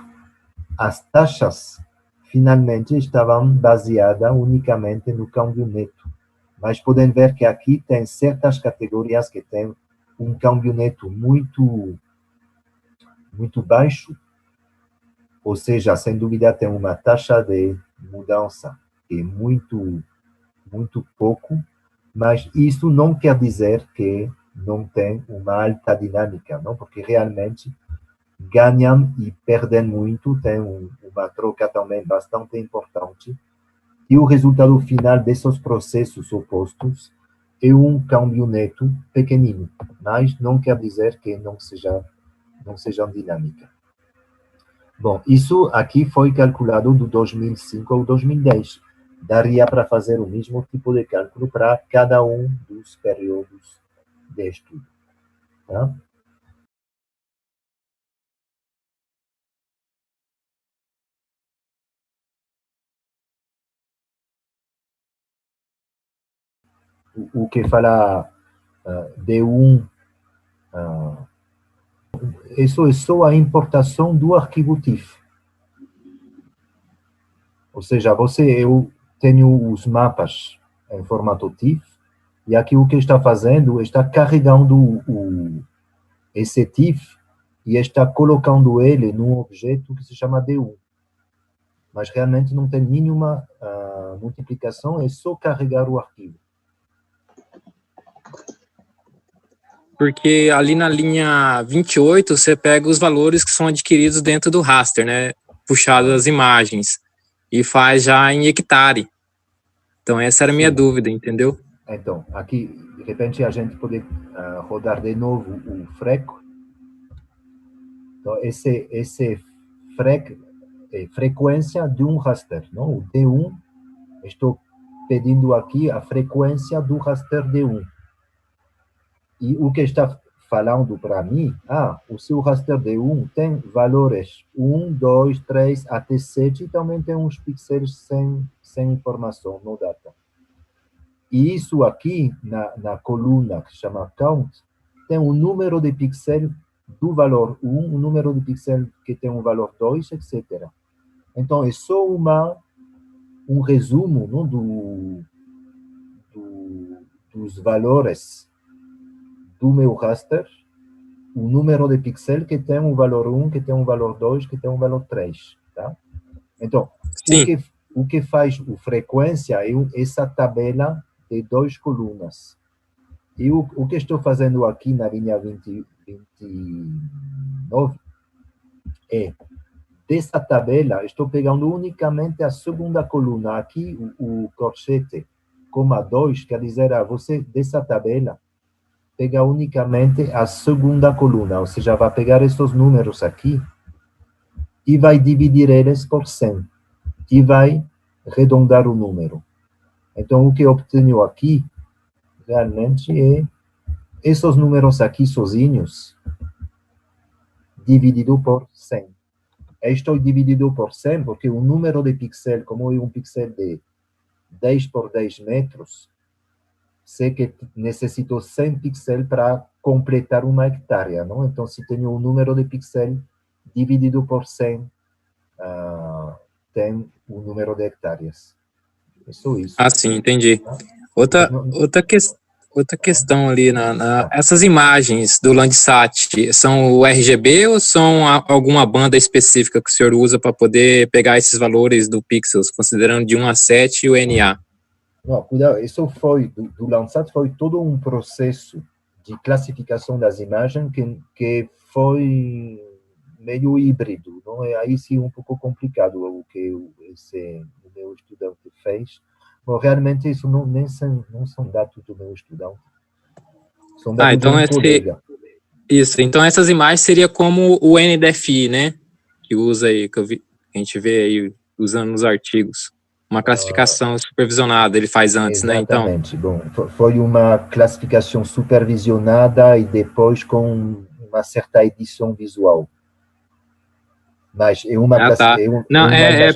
As taxas, finalmente, estavam baseadas unicamente no câmbio neto. Mas podem ver que aqui tem certas categorias que têm um câmbio neto muito baixo, ou seja, sem dúvida tem uma taxa de mudança que é muito pouco, mas isso não quer dizer que não tem uma alta dinâmica, não? Porque realmente ganham e perdem muito, tem uma troca também bastante importante, e o resultado final desses processos opostos é um câmbio neto pequenino, mas não quer dizer que não sejam dinâmicas. Bom, isso aqui foi calculado do 2005 ao 2010. Daria para fazer o mesmo tipo de cálculo para cada um dos períodos de estudo. Tá? O que fala D1, isso é só a importação do arquivo TIFF. Ou seja, eu tenho os mapas em formato TIFF, e aqui o que está fazendo, está carregando esse TIFF e está colocando ele num objeto que se chama D1. Mas realmente não tem nenhuma multiplicação, é só carregar o arquivo. porque ali na linha 28 você pega os valores que são adquiridos dentro do raster, né? Puxado as imagens, e faz já em hectare. Então essa era a minha dúvida, entendeu? Então, aqui, de repente, a gente pode rodar de novo o freco. Então, esse freco é frequência de um raster, não? O D1, estou pedindo aqui a frequência do raster D1. E o que está falando para mim, o seu raster D1 tem valores 1, 2, 3, até 7, e também tem uns pixels sem informação, no data. E isso aqui, na coluna que se chama count, tem um número de pixels do valor 1, um número de pixels que tem um valor 2, etc. Então, é só um resumo, não, dos valores do meu raster, o número de pixels que tem um valor 1, que tem um valor 2, que tem um valor 3. Tá? Então, o que faz a frequência é essa tabela de 2 colunas. E o que estou fazendo aqui na linha 29 é, dessa tabela, estou pegando unicamente a segunda coluna. Aqui, o corchete, 2, quer dizer, você, dessa tabela, pega unicamente a segunda coluna, ou seja, vai pegar esses números aqui e vai dividir eles por 100 e vai arredondar o número. Então, o que eu obtenho aqui, realmente, é esses números aqui sozinhos, dividido por 100. Estou dividido por 100 porque o número de pixel, como é um pixel de 10 por 10 metros, sei que necessito 100 pixels para completar uma hectare, não? Então, se tenho o número de pixel dividido por 100, tem o número de hectares. É só isso. Sim, entendi. Outra questão ali, essas imagens do Landsat, são o RGB ou são alguma banda específica que o senhor usa para poder pegar esses valores do pixels, considerando de 1 a 7 e o NA? Não, cuidado, isso foi, do Landsat foi todo um processo de classificação das imagens que foi meio híbrido, não é? Aí sim um pouco complicado o que o meu estudante fez. Bom, realmente isso não são dados do meu estudante. São dados então de um colega. Isso, então essas imagens seria como o NDFI, né? Que usa aí, que a gente vê aí usando nos artigos. Uma classificação supervisionada, ele faz antes, exatamente. né? Então, bom, foi uma classificação supervisionada e depois com uma certa edição visual. Mas é uma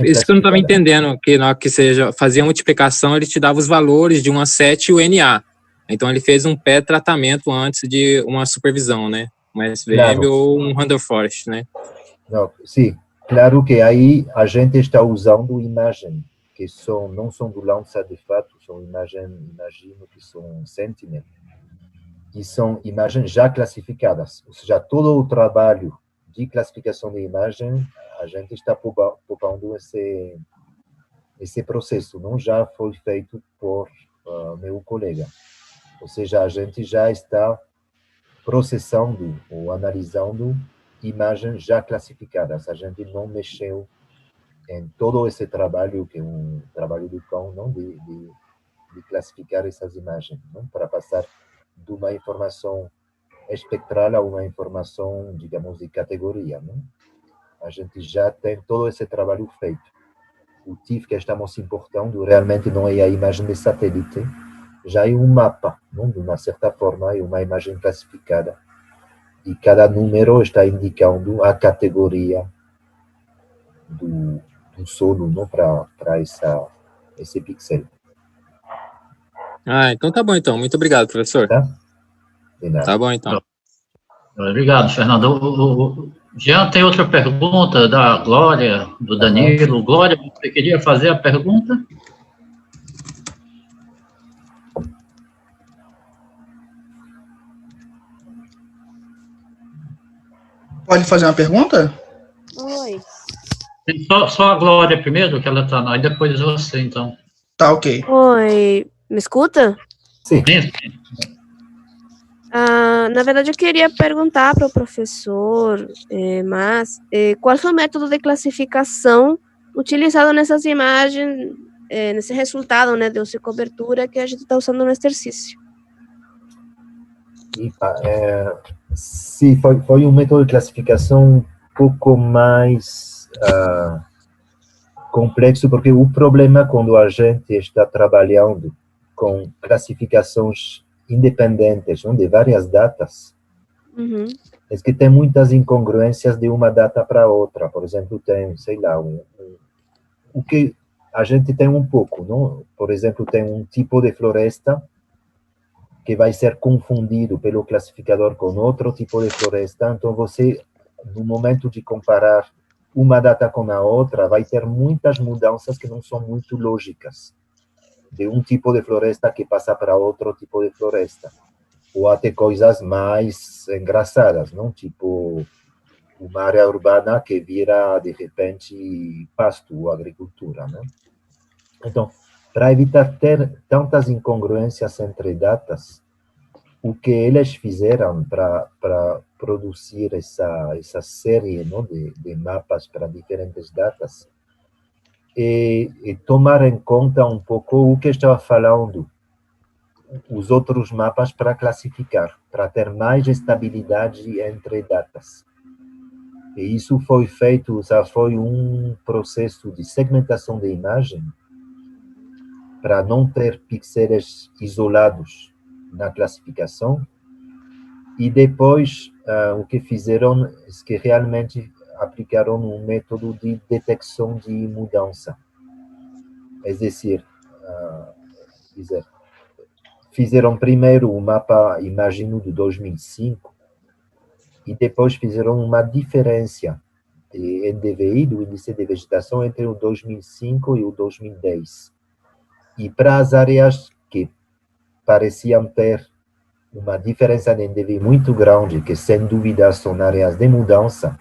isso que eu não estava entendendo, que na hora que você fazia a multiplicação, ele te dava os valores de 1 a 7 e o NA. Então, ele fez um pré-tratamento antes de uma supervisão, né? Uma SVM ou um Random-Forest, né? Não, sim, claro que aí a gente está usando imagens que não são do Landsat de fato, são imagens, imagino que são Sentinel, e são imagens já classificadas, ou seja, todo o trabalho de classificação de imagem, a gente está poupando esse processo, não já foi feito por meu colega. Ou seja, a gente já está processando ou analisando imagens já classificadas. A gente não mexeu em todo esse trabalho, que é um trabalho do cão, não, de classificar essas imagens, não, para passar de uma informação espectral a uma informação, digamos, de categoria, não? A gente já tem todo esse trabalho feito. O TIFF que estamos importando realmente não é a imagem de satélite, já é um mapa, não? De uma certa forma, é uma imagem classificada. E cada número está indicando a categoria do solo, não, para esse pixel. Então tá bom, então. Muito obrigado, professor. Tá? De nada. Tá bom, então. Obrigado, Fernando. O Jean tem outra pergunta da Glória, do Danilo. Glória, você queria fazer a pergunta? Pode fazer uma pergunta? Oi. Só a Glória primeiro, que ela está, aí depois você, então. Tá, ok. Oi, me escuta? Sim. Na verdade, eu queria perguntar para o professor, qual foi o método de classificação utilizado nessas imagens, nesse resultado, né, de cobertura que a gente está usando no exercício. Sim, foi um método de classificação um pouco mais complexo, porque o problema quando a gente está trabalhando com classificações independentes, de várias datas, é que tem muitas incongruências de uma data para outra. Por exemplo, tem, sei lá, o que a gente tem um pouco, não? Por exemplo, tem um tipo de floresta que vai ser confundido pelo classificador com outro tipo de floresta, então você, no momento de comparar uma data com a outra, vai ter muitas mudanças que não são muito lógicas, de um tipo de floresta que passa para outro tipo de floresta, ou até coisas mais engraçadas, não? Tipo uma área urbana que vira, de repente, pasto ou agricultura, né? Então, para evitar ter tantas incongruências entre datas, o que eles fizeram para produzir essa série, não, de mapas para diferentes datas é tomar em conta um pouco o que estava falando os outros mapas para classificar, para ter mais estabilidade entre datas. E isso foi feito, já foi um processo de segmentação de imagem para não ter pixels isolados na classificação. E depois, o que fizeram é que realmente aplicaram um método de detecção de mudança. É decir, fizeram primeiro o mapa, imagino, de 2005, e depois fizeram uma diferença de NDVI, do índice de vegetação, entre o 2005 e o 2010. E para as áreas que pareciam ter uma diferença de NDVI muito grande, que sem dúvida são áreas de mudança,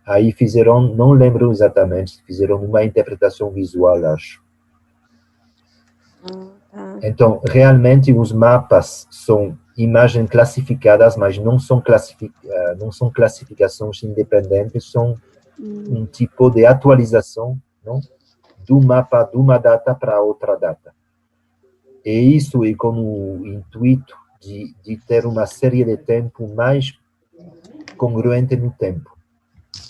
aí fizeram, não lembro exatamente, fizeram uma interpretação visual, acho. Então, realmente, os mapas são imagens classificadas, mas não são classificações independentes, são um tipo de atualização, não? Do mapa de uma data para outra data. E isso é com o intuito de ter uma série de tempo mais congruente no tempo.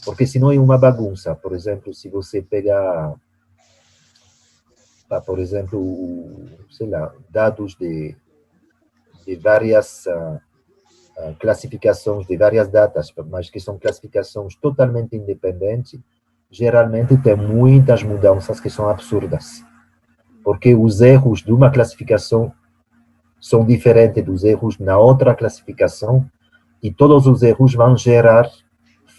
Porque senão é uma bagunça. Por exemplo, se você pegar, por exemplo, sei lá, dados de várias classificações, de várias datas, mas que são classificações totalmente independentes, geralmente tem muitas mudanças que são absurdas. Porque os erros de uma classificação são diferentes dos erros na outra classificação, e todos os erros vão gerar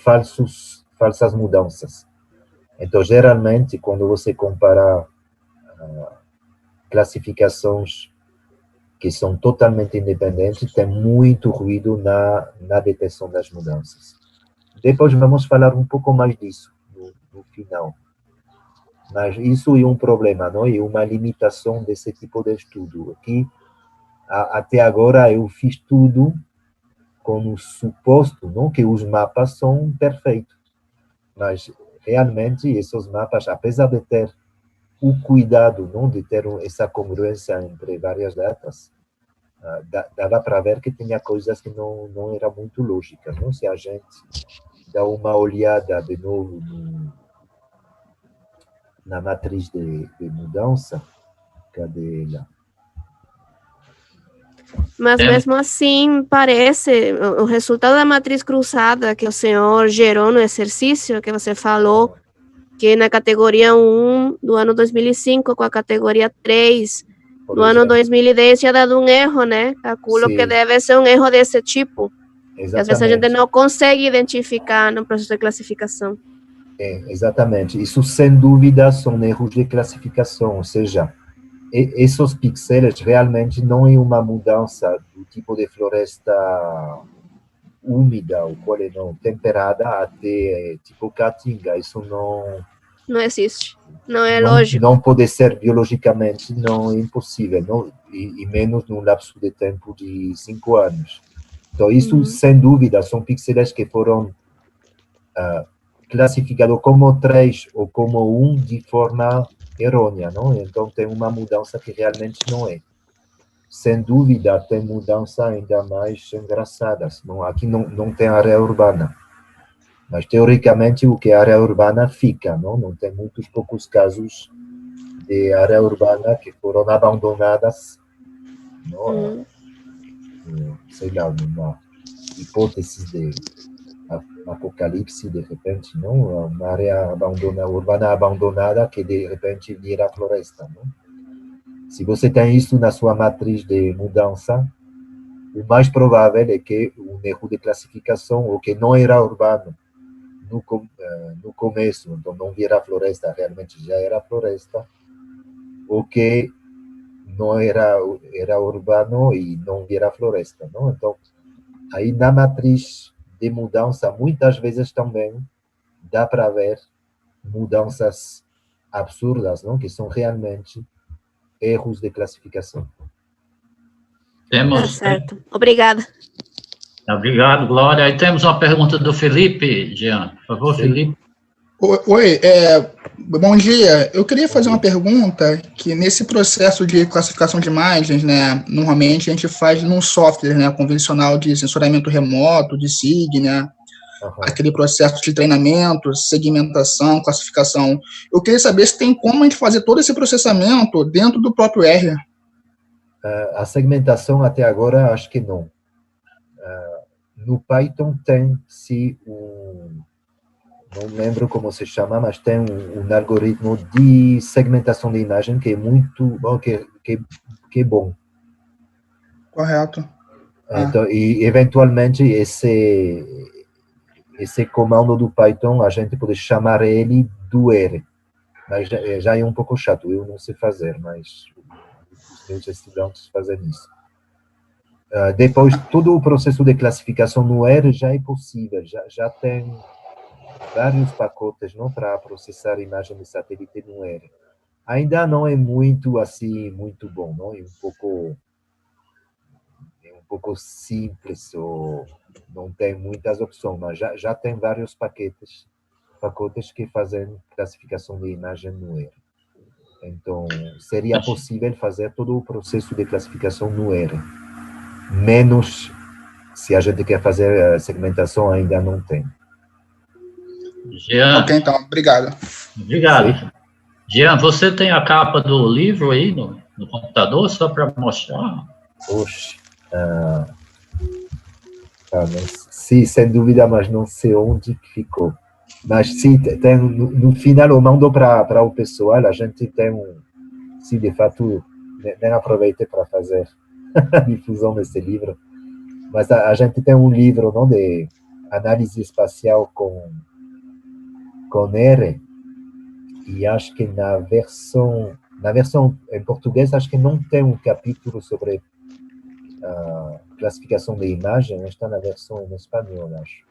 falsas mudanças. Então, geralmente, quando você compara classificações que são totalmente independentes, tem muito ruído na detecção das mudanças. Depois vamos falar um pouco mais disso no final. Mas isso é um problema, não? É uma limitação desse tipo de estudo. Aqui, até agora, eu fiz tudo com o suposto, não, que os mapas são perfeitos. Mas, realmente, esses mapas, apesar de ter o cuidado, não, de ter essa congruência entre várias datas, dava para ver que tinha coisas que não eram muito lógicas. Não? Se a gente dá uma olhada de novo na matriz de mudança, cadê ela? Mas mesmo assim, parece, o resultado da matriz cruzada que o senhor gerou no exercício, que você falou, que na categoria 1 do ano 2005 com a categoria 3 do ano 2010 tinha dado um erro, né? Calculo que deve ser um erro desse tipo. Que às vezes a gente não consegue identificar no processo de classificação. Exatamente. Isso, sem dúvida, são erros de classificação, ou seja, esses pixels realmente não é uma mudança do tipo de floresta úmida, ou qual é não, temperada, até tipo caatinga. Isso não existe. Não é lógico. Não pode ser biologicamente, não é impossível, não, e menos num lapso de tempo de 5 anos. Então, isso, sem dúvida, são pixels que foram classificados como 3 ou como 1 de forma errônea, não? Então, tem uma mudança que realmente não é. Sem dúvida, tem mudança ainda mais engraçadas. Não, aqui não tem área urbana. Mas, teoricamente, o que é área urbana fica, não? Não tem muitos poucos casos de área urbana que foram abandonadas, não? Sei lá, numa hipótese de apocalipse, de repente, não? Uma área urbana abandonada que, de repente, vira floresta, não? Se você tem isso na sua matriz de mudança, o mais provável é que um erro de classificação, ou que não era urbano no começo, então não vira floresta, realmente já era floresta, ou que não era urbano e não vira floresta, não? Então, aí na matriz de mudança, muitas vezes também dá para ver mudanças absurdas, não? Que são realmente erros de classificação. Tá certo. Obrigada. Obrigado, Glória. Aí temos uma pergunta do Felipe, Jean. Por favor, Sim. Felipe. Oi, bom dia. Eu queria fazer uma pergunta que nesse processo de classificação de imagens, né, normalmente a gente faz num software, né, convencional de sensoramento remoto, de SIG, né, aquele processo de treinamento, segmentação, classificação. Eu queria saber se tem como a gente fazer todo esse processamento dentro do próprio R. A segmentação até agora, acho que não. No Python tem-se não lembro como se chama, mas tem um algoritmo de segmentação de imagem que é muito bom, que é bom. Correto. Então, e eventualmente esse comando do Python a gente pode chamar ele do R, mas já é um pouco chato, eu não sei fazer, mas os meus estudantes fazem isso. Depois, todo o processo de classificação no R já é possível, já tem vários pacotes, não, para processar imagem de satélite no R. Ainda não é muito assim, muito bom, não? É um pouco simples, ou não tem muitas opções, mas já tem vários pacotes que fazem classificação de imagem no R. Então, seria possível fazer todo o processo de classificação no R. Menos se a gente quer fazer a segmentação, ainda não tem. Jean. Ok, então, obrigado. Obrigado. Sim. Jean, você tem a capa do livro aí no computador, só para mostrar? Oxe. Sim, sem dúvida, mas não sei onde ficou. Mas sim, tem, no final eu mando para o pessoal, a gente tem sim, de fato, nem aproveitei para fazer a difusão desse livro, mas a gente tem um livro, não, de análise espacial com R, e acho que na versão em português, acho que não tem um capítulo sobre classificação de imagem, está na versão em espanhol, acho.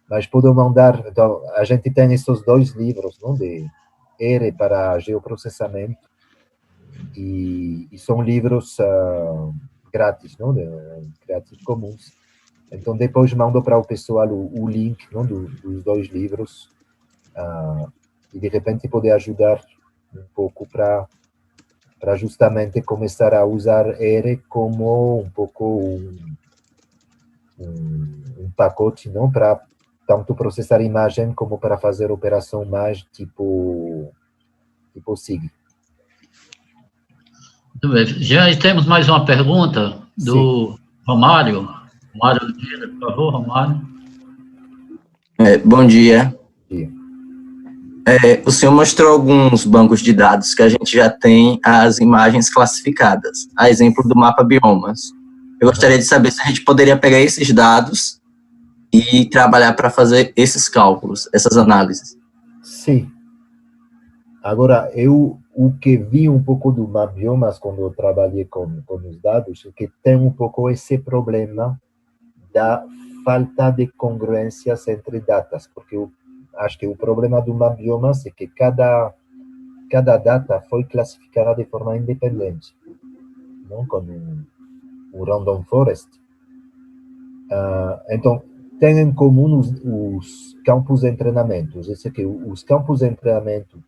Mas puedo mandar, então, a gente tem esses dois livros, não, de R para geoprocessamento, e são livros grátis, não, de Creative Commons. Então, depois mando para o pessoal o link, não, dos dois livros, e de repente pode ajudar um pouco para justamente começar a usar R como um pouco um pacote, não, para tanto processar imagem como para fazer operação mais tipo SIG. Muito bem. Jean, e temos mais uma pergunta do Romário. Romário Oliveira, por favor, Romário. Bom dia. Sim. O senhor mostrou alguns bancos de dados que a gente já tem as imagens classificadas, a exemplo do mapa biomas. Eu gostaria de saber se a gente poderia pegar esses dados e trabalhar para fazer esses cálculos, essas análises. Sim. Agora, o que vi um pouco do mapa biomas quando eu trabalhei com os dados, é que tem um pouco esse problema da falta de congruências entre datas, porque eu acho que o problema do mapa biomas é que cada data foi classificada de forma independente, não, como um random forest. Então, tem em comum os campos de treinamento. Isso que os campos de treinamento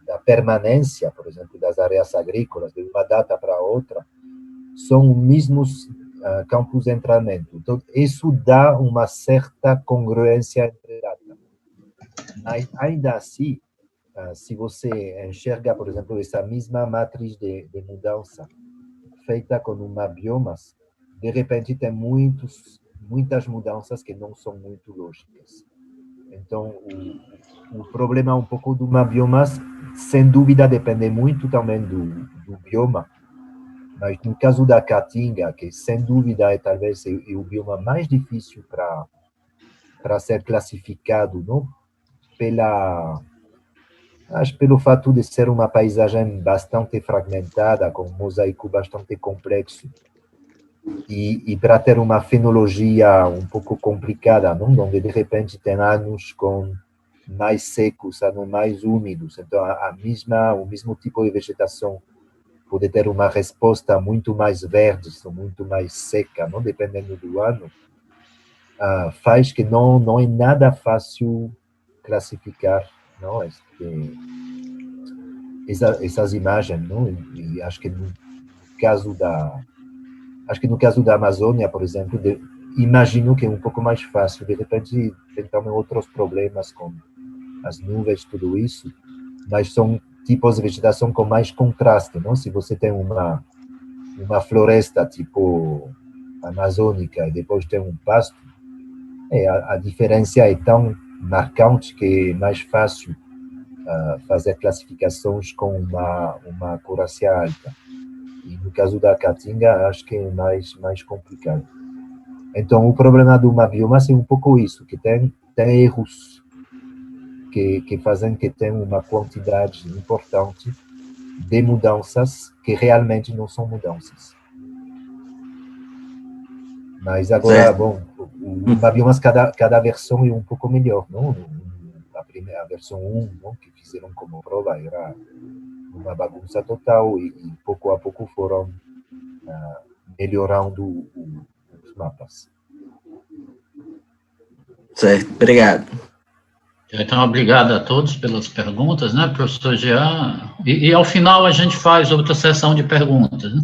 da permanência, por exemplo, das áreas agrícolas, de uma data para outra, são os mesmos campos de treinamento. Então, isso dá uma certa congruência entre datas. Mas, ainda assim, se você enxerga, por exemplo, essa mesma matriz de mudança feita com uma biomas, de repente tem muitas mudanças que não são muito lógicas. Então, o problema um pouco de uma biomas, sem dúvida, depende muito também do bioma. Mas no caso da Caatinga, que sem dúvida é talvez o bioma mais difícil para ser classificado, não? Pelo fato de ser uma paisagem bastante fragmentada, com um mosaico bastante complexo, e para ter uma fenologia um pouco complicada, não? Onde de repente tem anos com mais secos, anos mais úmidos, então o mesmo tipo de vegetação pode ter uma resposta muito mais verde, muito mais seca, não? Dependendo do ano, faz que não é nada fácil classificar, não? Essas imagens, não? E acho que no caso da Amazônia, por exemplo, imagino que é um pouco mais fácil. De repente, tem também outros problemas com as nuvens, tudo isso, mas são tipos de vegetação com mais contraste, não? Se você tem uma floresta tipo amazônica e depois tem um pasto, a diferença é tão marcante que é mais fácil fazer classificações com uma acurácia alta. E no caso da Caatinga, acho que é mais complicado. Então, o problema de uma biomassa é um pouco isso, que tem erros que fazem que tenha uma quantidade importante de mudanças que realmente não são mudanças. Mas agora, bom, uma biomassa, cada versão é um pouco melhor, não? A versão 1, não, que fizeram como prova, era uma bagunça total e pouco a pouco foram melhorando os mapas. Certo, obrigado. Então, obrigado a todos pelas perguntas, né, professor Jean? E ao final a gente faz outra sessão de perguntas, né?